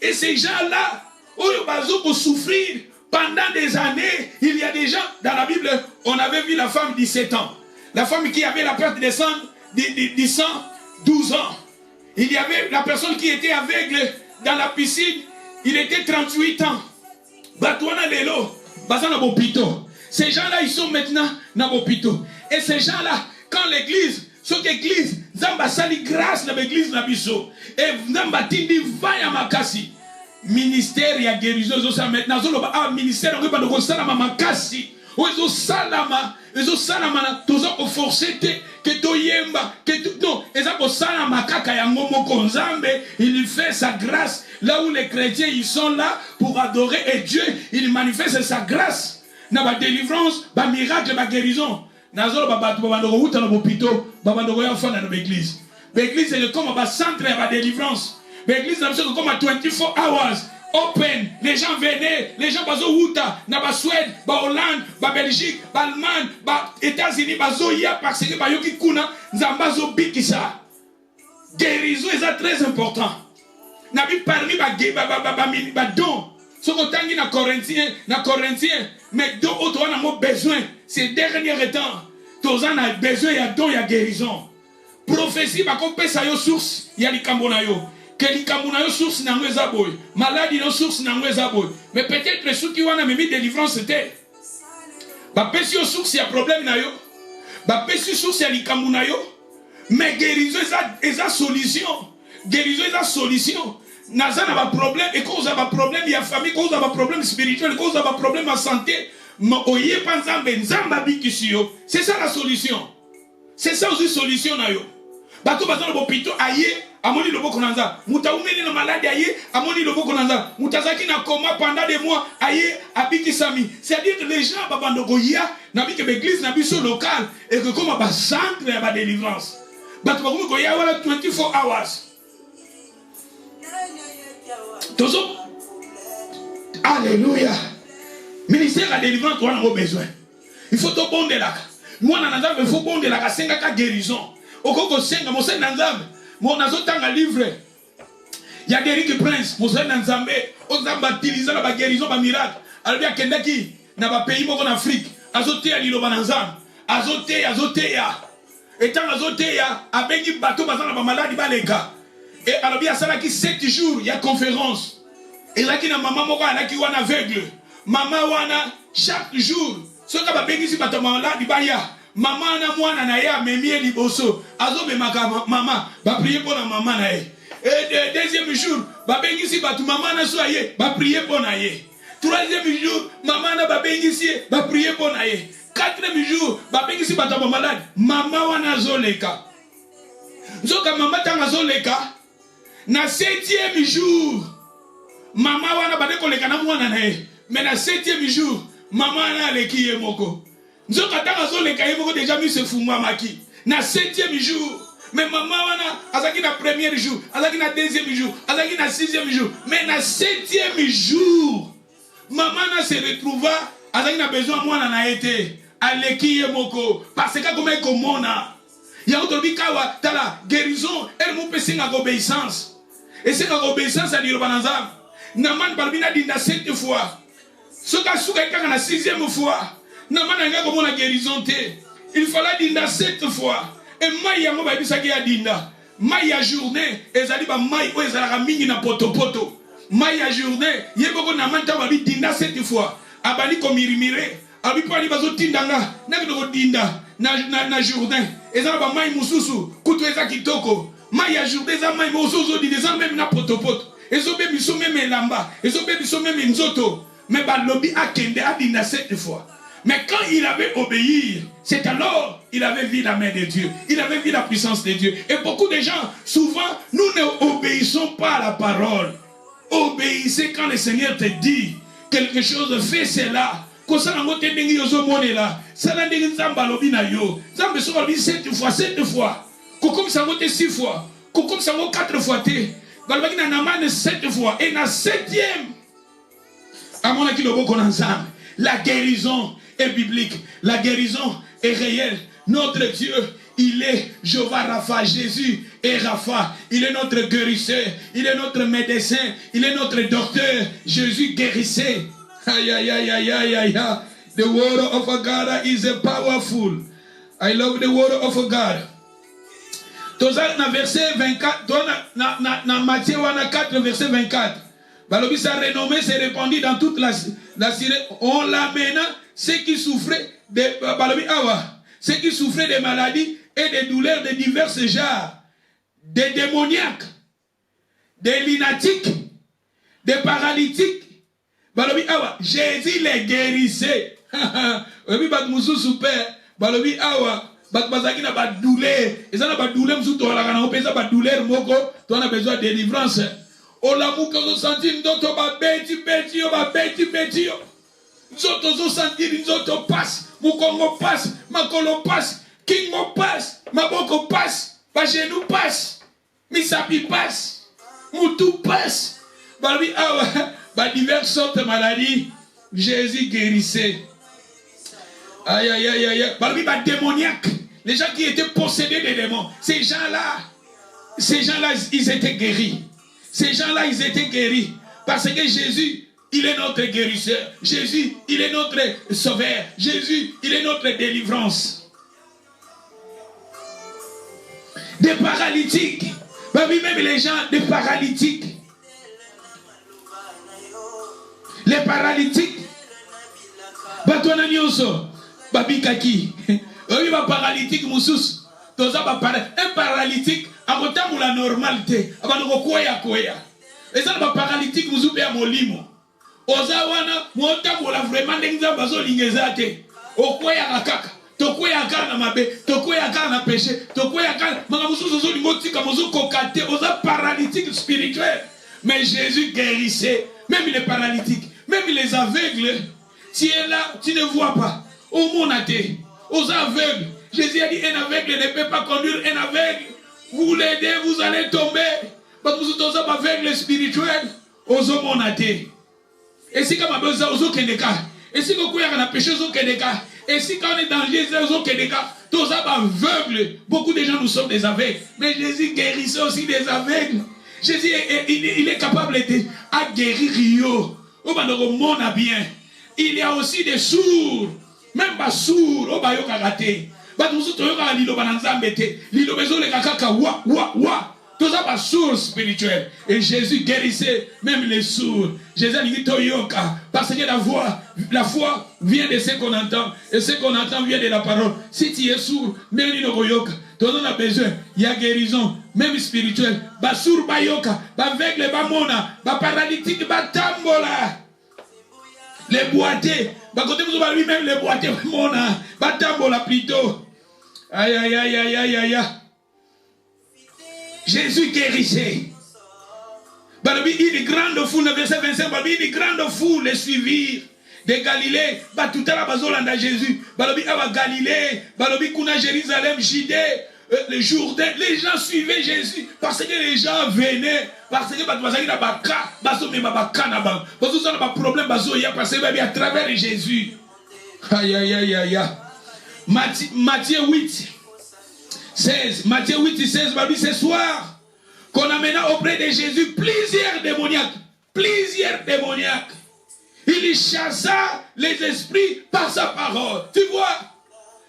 Et ces gens-là, pour souffrir pendant des années, il y a des gens, dans la Bible, on avait vu la femme 17 ans. La femme qui avait la perte de sang, 12 ans. Il y avait la personne qui était aveugle dans la piscine, il était 38 ans. Ces gens-là, ils sont maintenant dans l'hôpital. Et ces gens-là, quand l'église, cette église, Zamba sali grâce dans l'église na biso. Et Zamba tindi vaya makasi. Ministère ya guérison ça maintenant ministère on va de salama makasi ozo salama tozo ko forcer que to yemba que non eza ko salama kaka ya ngomo konzambe. Il fait sa grâce là où les chrétiens ils sont là pour adorer et Dieu il manifeste sa grâce na ba délivrance ba miracle ba guérison nazolo ba batu ba ndoko huta na bopito ba ndoko ya fana na l'église. L'église c'est comme ba centre ya ba délivrance. L'église n'a pas comme à 24 hours open. Les gens venaient, les gens bazo Outa, na Suède, Hollande, Belgique, Allemagne, États-Unis, bazoya parce que bayoki kuna nzambazo bikisa. Guérison est très important. Nabi parmi ba don. Soko tangi na Corinthiens, mais don autre on a besoin. Ces derniers temps, tous on a besoin ya don ya guérison. Prophétie ba ko pesa yo source ya likambo na yo. Que likambo na yo source na ngweza boy. Maladie no source na ngweza boy. Mais peut-être ceux qui wana mimi délivrance c'était. Ba pesi yo source ya problème na yo. Ba pesi source ya likambo na yo. Mais guérison eza solution. Guérison eza solution. Naza na ba problème et cause ba problème ya famille, cause ba problème spirituel, cause ba problème en santé. Ma oye panzambe nzamba bikisiyo. C'est ça la solution. C'est ça aussi solution na yo. Bato bazana bopito aye amoni loboko nanza muta umeli na malade aye amoni loboko nanza mutazaki na coma pendant des mois aye abiki sami. C'est-à-dire que les gens babandoko ya na biki l'église na biso local et que comme ba centre ya ba délivrance batu bakomi ko ya wala 24 hours tozo. Alléluia. Ministère à délivrance on a besoin. Il faut to bonde là. Moi na nzambe il faut bonde là ka senga ka guérison. Okoko senga mo senga nzambe. Mon azotanga livre. Il y a Derrick Prince, mon senga nzambe, ozamba utiliser la guérison ba miracle. Alors bien kendaki na ba pays moko en Afrique, azote ali lo bananzambe. Azote ya. Etant azote ya abengi bateau bazana ba maladi baleka. Et alors bien ça là qui 7 jours il y a conférence. Et là qui na maman moko là qui wana aveugle. Maman wana chaque jour soka ba bengi si bateau maladi baya. Maman na mwana na ya memie liboso azobe maka mama ba prier pour la maman na ye. Et deuxième jour ba bengi si batu maman na soye ba prier pour na ye. Troisième jour maman na ba bengi si ba prier pour na ye. Quatrième jour ba bengi si batu malade maman wana zoleka. Zoka maman tanga zoleka na 7e jour maman wana ba de koleka na mwana na ye. Mais na 7e jour maman na leki ye moko. Nzoka tanga zoleka ye moko déjà mis se fumwa maki. Na 7e jour. Mais maman wana azaki na 1er jour, azaki na 2e jour, azaki na 6e jour. Mais na 7e jour, maman na se retrouva azaki na besoin mwana na été. Aleki ye moko parce que comme komona. Ya otobi kawa tala guérison elle mo pesinga obéissance. Et c'est l'obéissance à dire bananza. Naman balbina dinda 7 fois. Soka suka kaka na 6e fois. Naman nga comme la guérison te. Il fallait dinda 7 fois. Et maï yango ba bisaki ya dinda. Maï ya journée ezali ba maï o ezala mingi na poto. Maï ya journée yeboko na manta ba dinda 7 fois. Abali komirimire. Abi pa ni bazo tindanga. Na ko dinda na journée. Ezala ba maï mususu kutu eza kitoko. Maï ya journée za maï mususu di des même na poto. Ezobe biso même lamba. Ezobe biso même nzoto. Mais ba lobi akende adinda 7 fois. Mais quand il avait obéi, c'est alors il avait vu la main de Dieu. Il avait vu la puissance de Dieu. Et beaucoup de gens, souvent, nous ne obéissons pas à la parole. Obéissez quand le Seigneur te dit quelque chose, fais cela. Quand ça n'a pas été dit, ça n'a pas été dit, ça n'a pas été dit 7 fois, 7 fois. Comme ça n'a pas été 6 fois. Comme ça n'a pas été 4 fois. Il n'a pas 7 fois. Et dans 7e, à mon avis, la guérison est biblique. La guérison est réelle. Notre Dieu, il est Jéhovah Rapha. Jésus est Rapha. Il est notre guérisseur. Il est notre médecin. Il est notre docteur. Jésus guérissait. Aïe, aïe, aïe, aïe, aïe, aïe. The word of God is powerful. I love the word of God. Toza na verset 24. Na Matthieu 4, verset 24. Balobi sa renommée s'est répandue dans toute la Syrie. On l'amena ceux qui souffraient ceux qui souffraient des maladies et des douleurs de divers genres, des démoniaques, des lunatiques, des paralytiques. Balobi awa, Jésus les guérissait. Obi bat musu super. Balobi awa, bat bazaki na bat douleur. Et ça na bat douleur musu to la kana opesa bat douleur moko, to na besoin de délivrance. O la muka zo sentir ndoto ba beti yo. Nzoto zo sentir nzoto passe, mukongo passe, makolo passe, kingo passe, maboko passe, ba genou passe, misapi passe, mutu passe. Balobi awa, ba diverses sortes de maladies, Jésus guérissait. Aïe aïe aïe aïe. Balobi ba démoniaque, les gens qui étaient possédés des démons, ces gens-là, ils étaient guéris. Ces gens-là, ils étaient guéris. Parce que Jésus, il est notre guérisseur. Jésus, il est notre sauveur. Jésus, il est notre délivrance. Des paralytiques. Même les gens, des paralytiques. Les paralytiques. Batona nyonso. Babikaki. Oui, ma paralytique, moussous. Un paralytique. Abotamu la normalité. Abadoko koya. Et ça, le paralytique, vous oubliez à molimo. Ozawana, motamu la vraiment n'exemple bazo lingezate. Okoya rakaka. toko ya kana mabe, toko ya kana péché, toko ya kana mangamusu zozo limoti kamozo kokate, oza paralytique spirituel. Mais Jésus guérissait même les paralytiques, même les aveugles. Tu es là, tu ne vois pas. Au monde aux aveugles. Jésus a dit un aveugle ne peut pas conduire un aveugle. Vous l'aidez, vous allez tomber. Parce que vous êtes aveugle spirituel. Aux hommes et si comme besoin aux Keneka. Et si vous avez péché aux Keneka. Et si quand on est dans Jésus aux Keneka, tous les aveugles. Beaucoup de gens nous sommes des aveugles. Mais Jésus guérissait aussi des aveugles. Jésus il est capable de guérir Rio. Au monde a bien. Il y a aussi des sourds. Même pas sourds. Au bayo kagate. Batusu toyoka lilo bananzambete. Lilo bezo le kakaka wa wa wa. Tout ça pas sourd spirituel. Et Jésus guérissait même les sourds. Jésus a dit toyoka. Parce que la foi vient de ce qu'on entend. Et ce qu'on entend vient de la parole. Si tu es sourd, même il yoka. Tout on a besoin. Il y a guérison. Même spirituelle. Ba sourd ba yoka. Ba aveugle ba mona. Ba paralytique ba tambola. Les boités, bah côté vous avez lui-même les boités, mon batambola plutôt. Aïe aïe aïe aïe aïe aïe. Jésus guérissait. Bah une grande foule, le verset 25, bah une grande foule les suivirent de Galilée. Bah tout à l'heure bazolanda Jésus. Bah Galilée, bah kuna Jérusalem, Judée. Le Jourdain, les gens suivaient Jésus parce que les gens venaient, parce que à travers Jésus. Aïe aïe aïe aïe. Matthieu 8, 16. Matthieu 8, 16, ce soir, qu'on amena auprès de Jésus plusieurs démoniaques. Plusieurs démoniaques. Il chassa les esprits par sa parole. Tu vois,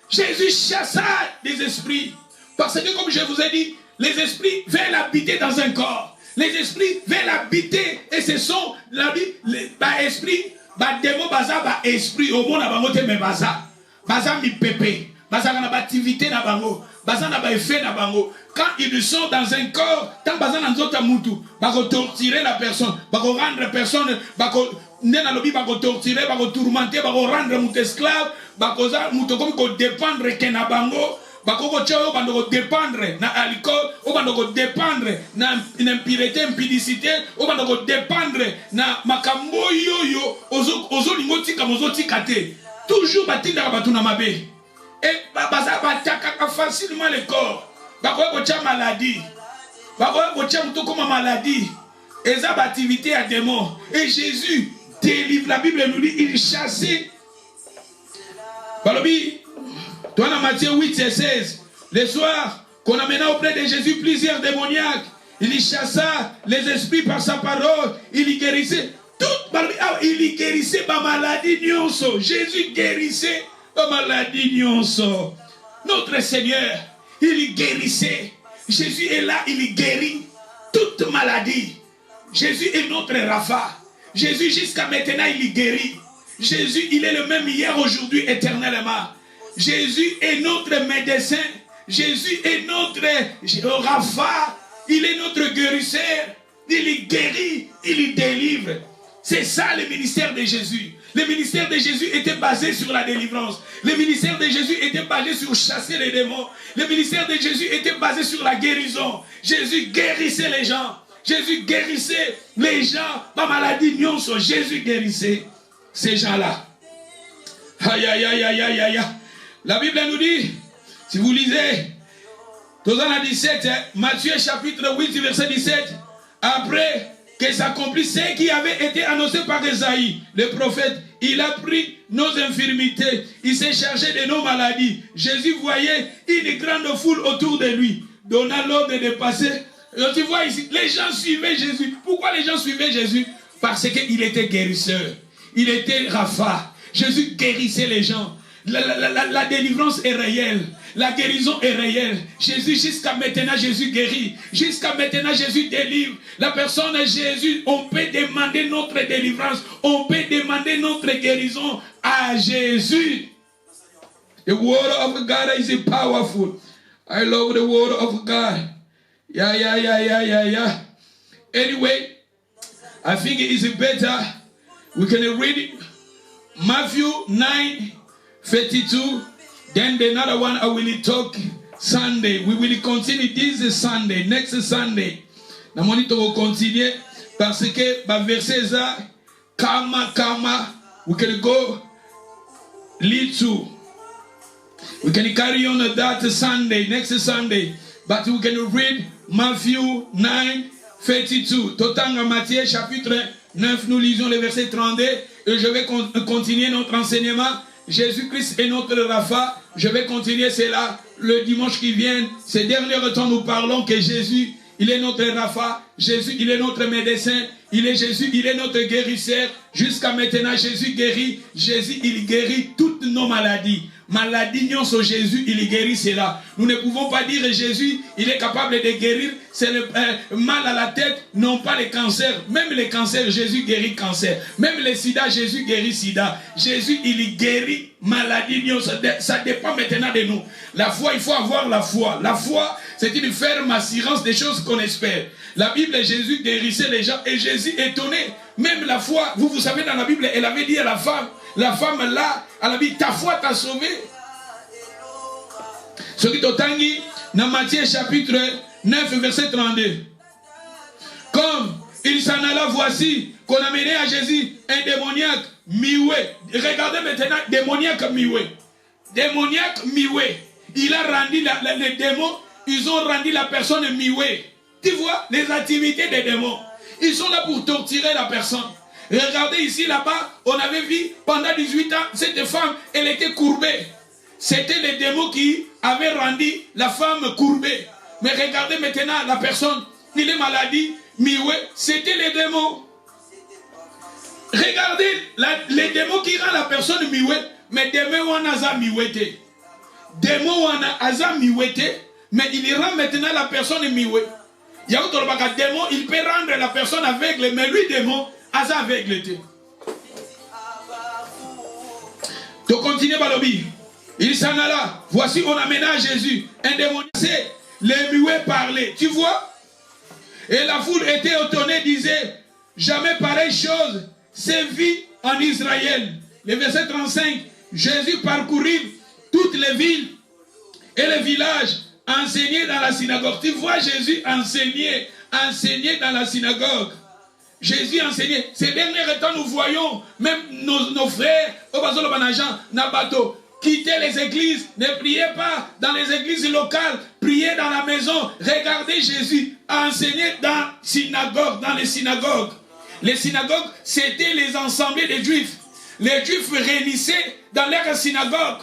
Jésus chassa des esprits. Parce que comme je vous ai dit, les esprits veulent habiter dans un corps. Les esprits veulent habiter et ce sont les esprits, les démons, les esprits, au monde, mais baza mi pépé, baza na activité na bango, baza na effet na bango. Quand ils sont dans un corps, tant baza na nzota mutu, bako torturer la personne, bako rendre personne, bako nena lobi bako torturer, bako tourmenter, bako rendre mutu esclave, bako za mutu comme ko dépendre ke na bango. Bakoko tchao bandoko dépendre na alcool, o bandoko dépendre na impureté, impudicité, o bandoko dépendre na makambo yoyo, ozo lingoti kamozoti kate. Toujours batinda batuna mabe. Et baza bataka facilement le corps. Bako tcha maladie. Bako tcha muto comme maladie. Et ça activité à démon. Et Jésus délivre, la Bible nous dit il chassait. Balobi toi, dans Matthieu 8, 16, le soir, qu'on amena auprès de Jésus plusieurs démoniaques, il y chassa les esprits par sa parole, il y guérissait il y guérissait ma maladie nyonso. Jésus guérissait ma maladie nyonso. Notre Seigneur, il y guérissait. Jésus est là, il y guérit toute maladie. Jésus est notre Rapha. Jésus, jusqu'à maintenant, il y guérit. Jésus, il est le même hier, aujourd'hui, éternellement. Jésus est notre médecin. Jésus est notre Rapha. Il est notre guérisseur. Il y guérit, il y délivre. C'est ça le ministère de Jésus. Le ministère de Jésus était basé sur la délivrance. Le ministère de Jésus était basé sur chasser les démons. Le ministère de Jésus était basé sur la guérison. Jésus guérissait les gens. Jésus guérissait les gens. Ma maladie, non, Jésus guérissait ces gens-là. Aïe, aïe, aïe, aïe, aïe, aïe. La Bible nous dit, si vous lisez, dans la 17, Matthieu chapitre 8, verset 17, après que s'accomplisse ce qui avait été annoncé par Esaïe, le prophète, il a pris nos infirmités, il s'est chargé de nos maladies. Jésus voyait une grande foule autour de lui, donna l'ordre de passer. Et tu vois ici, les gens suivaient Jésus. Pourquoi les gens suivaient Jésus? Parce qu'il était guérisseur, il était Rapha. Jésus guérissait les gens. La délivrance est réelle. La guérison est réelle. Jésus, jusqu'à maintenant, Jésus guérit. Jusqu'à maintenant, Jésus délivre. La personne Jésus, on peut demander notre délivrance. On peut demander notre guérison à Jésus. The word of God is powerful. I love the word of God. Yeah. Anyway, I think it is better. We can read it. Matthew 9, 32. Then another one I will talk Sunday. We will continue this Sunday, next Sunday. Na monito va continuer parce que ba verset ça kama we can go lead to. We can carry on that Sunday, next Sunday, but we can read Matthieu 9:32. Totanga Matthieu chapitre 9, nous lisons le verset 32 et je vais continuer notre enseignement. Jésus-Christ est notre Rapha. Je vais continuer cela le dimanche qui vient. Ces derniers temps, nous parlons que Jésus, il est notre Rapha. Jésus, il est notre médecin. Jésus, il est notre guérisseur. Jusqu'à maintenant, Jésus guérit. Jésus, il guérit toutes nos maladies. Maladie, non, sur Jésus, il guérit cela. Nous ne pouvons pas dire Jésus, il est capable de guérir. C'est le mal à la tête, non pas le cancer. Même le cancer, Jésus guérit cancer. Même le sida, Jésus guérit sida. Jésus, il guérit maladie. Ça dépend maintenant de nous. La foi, il faut avoir la foi. La foi, c'est une ferme assurance des choses qu'on espère. La Bible, Jésus guérissait les gens et Jésus étonné. Même la foi, vous savez, dans la Bible, elle avait dit à la femme là, elle a dit, ta foi t'a sauvé. Ce qui t'otangi, dans Matthieu chapitre 9, verset 32. Comme il s'en alla, voici qu'on a mené à Jésus un démoniaque mioué. Regardez maintenant, démoniaque mioué. Démoniaque mioué. Il a rendu les démons, ils ont rendu la personne miouée. Tu vois, les activités des démons. Ils sont là pour torturer la personne. Regardez ici, là-bas, on avait vu pendant 18 ans, cette femme, elle était courbée. C'était les démons qui avaient rendu la femme courbée. Mais regardez maintenant la personne, il est maladie, mioué, c'était les démons. Regardez les démons qui rendent la personne mioué, mais démons on a miouété. Démons on a miouété, mais il rend maintenant la personne mioué. Il y a autre démon, il peut rendre la personne aveugle, mais lui démon, a aveugle. Tu continues Balobi. Il s'en alla. Voici on amena à Jésus un démon. C'est les muets parlaient. Tu vois? Et la foule était étonnée, disait, jamais pareille chose s'est vue en Israël. Le verset 35, Jésus parcourut toutes les villes et les villages, enseignait dans la synagogue. Tu vois Jésus enseigner dans la synagogue. Jésus enseignait. Ces derniers temps, nous voyons même nos frères, Nabato, quitter les églises, ne priez pas dans les églises locales, priez dans la maison. Regardez Jésus enseigner dans les synagogues. Les synagogues, c'était les assemblées des Juifs. Les Juifs réunissaient dans leur synagogue.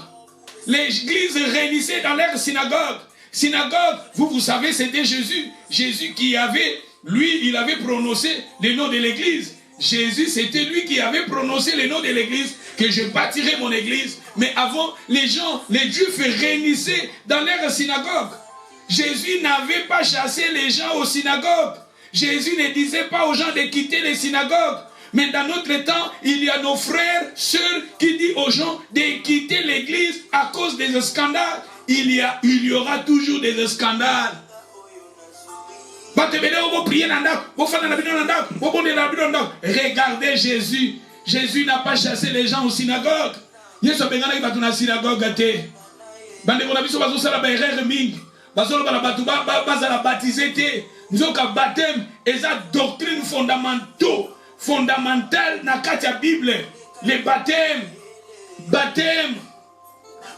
L'église réunissait dans leur synagogue. Synagogue, vous savez, c'était Jésus. Jésus qui avait, lui, il avait prononcé le nom de l'église. Jésus, c'était lui qui avait prononcé le nom de l'église, que je bâtirai mon église. Mais avant, les Juifs réunissaient dans leur synagogue. Jésus n'avait pas chassé les gens aux synagogues. Jésus ne disait pas aux gens de quitter les synagogues. Mais dans notre temps, il y a nos frères, sœurs qui disent aux gens de quitter l'église à cause des scandales. Il y aura toujours des scandales. Regardez Jésus. Jésus n'a pas chassé les gens aux synagogues. Doctrine fondamentale na katia Bible. Les baptêmes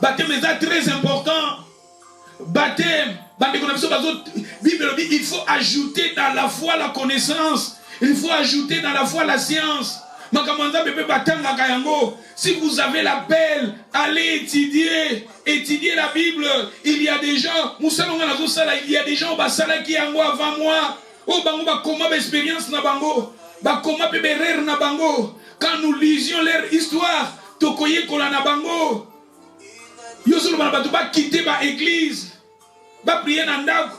est très important. Baptême, Bible dit, il faut ajouter dans la foi la connaissance. Il faut ajouter dans la foi la science. Si vous avez l'appel, allez étudier la Bible. Il y a des gens, il y a des gens qui sont avant moi. Comment expérience na bango, comment erreur na bango. Quand nous lisions leur histoire, tokoye kola na bango. Yosolo batu ba quitter ba église, ba prier na ndako.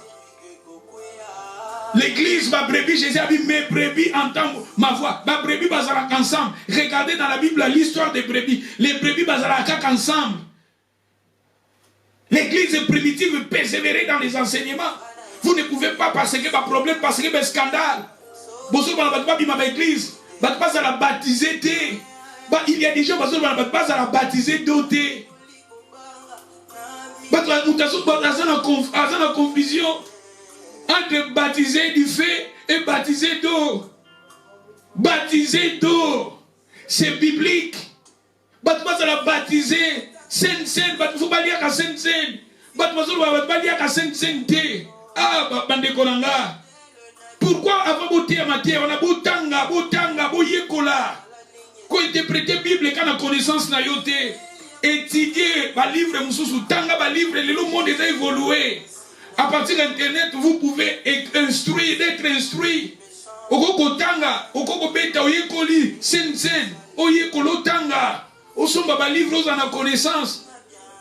L'église, ma brebis, Jésus a dit, mes brebis entendent ma voix. Ma brebis bazalak ensemble. Regardez dans la Bible l'histoire des brebis. Les brebis bazalak ensemble. L'église primitive persévérait dans les enseignements. Vous ne pouvez pas parce que ma problème, parce que mes scandales. Bonjour, l'église. Pas à la baptiser. Il y a des gens qui ne pas à la baptiser doté. la confusion entre baptisé du feu et baptisé d'eau. Baptisé d'eau, c'est biblique. Baptisé la baptisé, Sainte, il faut pas dire qu'à Sainte. Baptisé pas dire qu'à Sainte. Ah, bande kolanga. Pourquoi avant beauté à matière, on a botanga, yekola. Quand interpréter Bible, quand la connaissance n'a yoté, étudier, ba livre, moussou, tanga, ba livre, le monde a évolué. À partir d'internet, vous pouvez être instruit. Okoko tanga, okoko beta, oyekoli, sen, oyekolo tanga, osomba ba livre, aux en connaissance.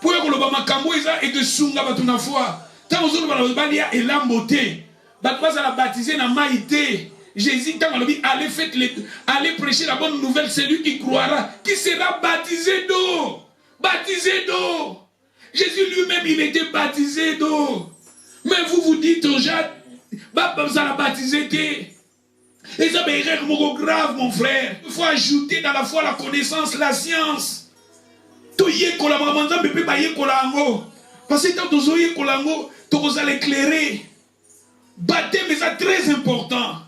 Pour que le makambo et que sunga batuna foi. Tant aux autres balia et l'amboté. Batwa ça la baptisé na maïté. Jésus tant allez prêcher la bonne nouvelle, c'est lui qui croira, qui sera baptisé d'eau. Baptisé d'eau. Jésus lui-même il était baptisé d'eau. Mais vous dites aux gens, ça la baptisé t'es. Et ça va être grave mon frère. Il faut ajouter dans la foi la connaissance, la science. Parce que quand vous avez kolango, vous allez éclairer. Baptême est très important.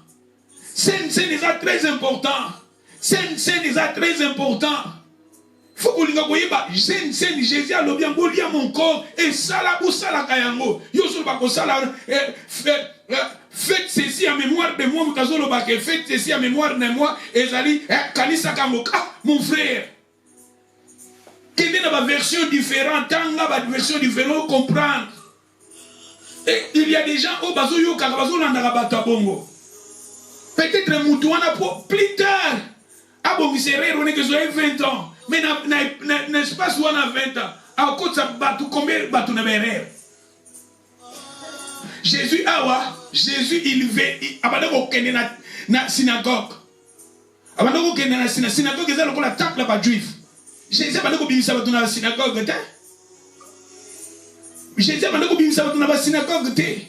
Saint est très important. Saint est très important. Faut que vous voyez Saint Jésus a le bien boli à mon corps et ça la boussa la kayango. Yo sur bako sala faites ceci en mémoire de moi, mutazolo bake faites ceci en mémoire de moi et zali kanisa kango. Ah mon frère. Quelle est la version différente, la version différente, comprendre. Et il y a des gens au bazo yo kakabazo landara bongo. Peut-être moutouana pour plus tard. Ah bon, c'est rare, on est que vous avez 20 ans. Mais n'est-ce pas soit on a 20 ans? À côté ça batou combien batou n'a pas Jésus Jésus il veut abandonner kende na synagogue. Abandonner kende na synagogue c'est là la temple pas juif. Jésus abandonner bimisa batou na synagogue té. Jésus abandonner bimisa batou na synagogue té.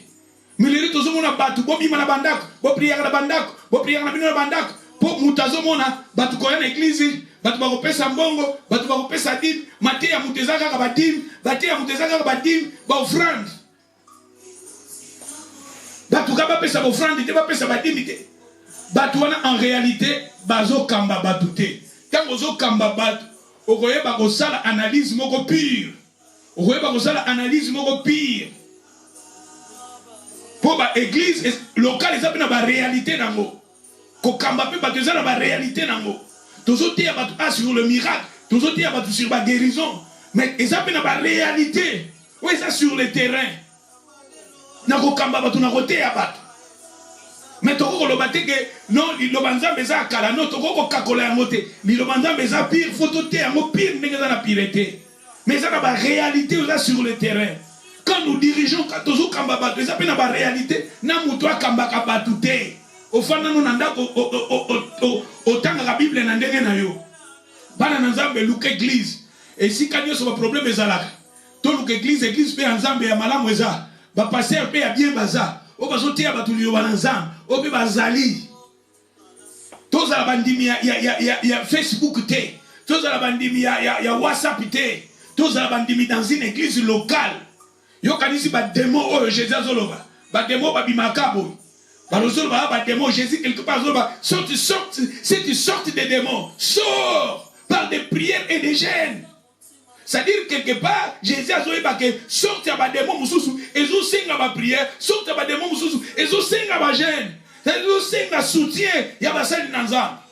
Mais les autres on a batou bo bima na bandako, bo prière na bandako, bo prière na bino na bandako. Pour mutazo mona batu koya na église batu ba kopesa mbongo batu ba kopesa dim mate ya mutezaka ka badim bate ya mutezaka ka badim ba offrande batu ka ba pesa ba offrande te ba pesa badim te batu wana en réalité bazo kamba batu te tant ozo kamba batu okoye ba ko sala analyse moko pire okoye ba ko sala analyse moko pire pour ba église locale ça na ba réalité nango kokamba pe bato ezala ba réalité nango tozote ya bato sur le miracle tozote ya bato sur ba guérison mais eza pe na ba réalité ou eza sur le terrain na kokamba bato na kote ya bato mais toko koloba te ke non liloba nzambe eza akala non toko kokakola yango te liloba nzambe eza pire foto te yango pire ndenge eza na pireté mais eza na ba réalité eza sur le terrain quand nous dirigeons quand tozokamba bato eza pe na ba réalité na moto akambaka bato te ofana no nanda otanga la Bible na ndenge na yo bana na nzambe luka église et si kanyo so problème ezalaka to luka église pe nzambe ya malamu eza ba passer pe ya bien baza o bazote ya batu liyo bana nzambe o pe bazali to za bandimi ya Facebook te to za bandimi ya WhatsApp te to za bandimi dans une église locale yo kanisi ba démon o Jésus azoloba ba démon ba bimakabo. Jésus quelque part si tu sortes des démons, sors par des prières et des jeûnes. C'est-à-dire quelque part Jésus a dit sorte à démons mususu et zo senga ba prière, sorte à démons mususu et zo senga ba jeûne. C'est-à-dire zo senga soutien ya ba sali nanza.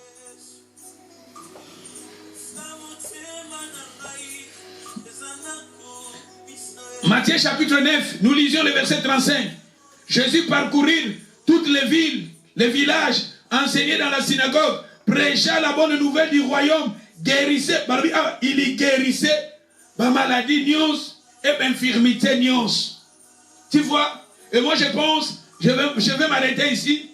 Matthieu chapitre 9, nous lisions le verset 35. Jésus parcourir toutes les villes, les villages, enseignait dans la synagogue, prêchait la bonne nouvelle du royaume, guérissait, il guérissait, maladie nions et infirmité nions. Tu vois, et moi je pense, je vais m'arrêter ici.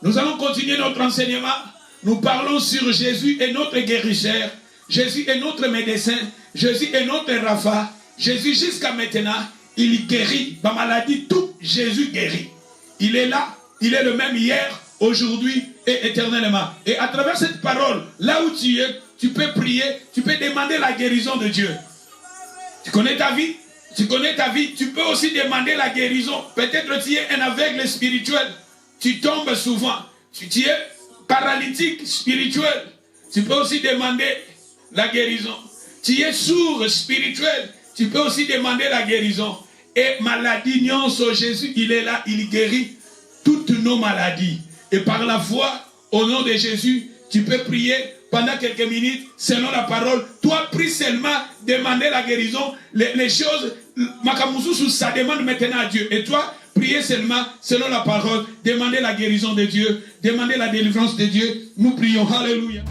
Nous allons continuer notre enseignement. Nous parlons sur Jésus est notre guérisseur, Jésus est notre médecin, Jésus est notre Rapha. Jésus jusqu'à maintenant, il guérit, maladie, tout Jésus guérit. Il est là. Il est le même hier, aujourd'hui et éternellement. Et à travers cette parole, là où tu es, tu peux prier, tu peux demander la guérison de Dieu. Tu connais ta vie, Tu connais ta vie, tu peux aussi demander la guérison. Peut-être tu es un aveugle spirituel. Tu tombes souvent. Tu es paralytique spirituel. Tu peux aussi demander la guérison. Tu es sourd spirituel. Tu peux aussi demander la guérison. Et maladie, non, Jésus, il est là, il guérit toutes nos maladies. Et par la foi, au nom de Jésus, tu peux prier pendant quelques minutes, selon la parole. Toi, prie seulement, demandez la guérison. Les choses, Makamusu, ça demande maintenant à Dieu. Et toi, priez seulement, selon la parole. Demandez la guérison de Dieu. Demandez la délivrance de Dieu. Nous prions. Alléluia.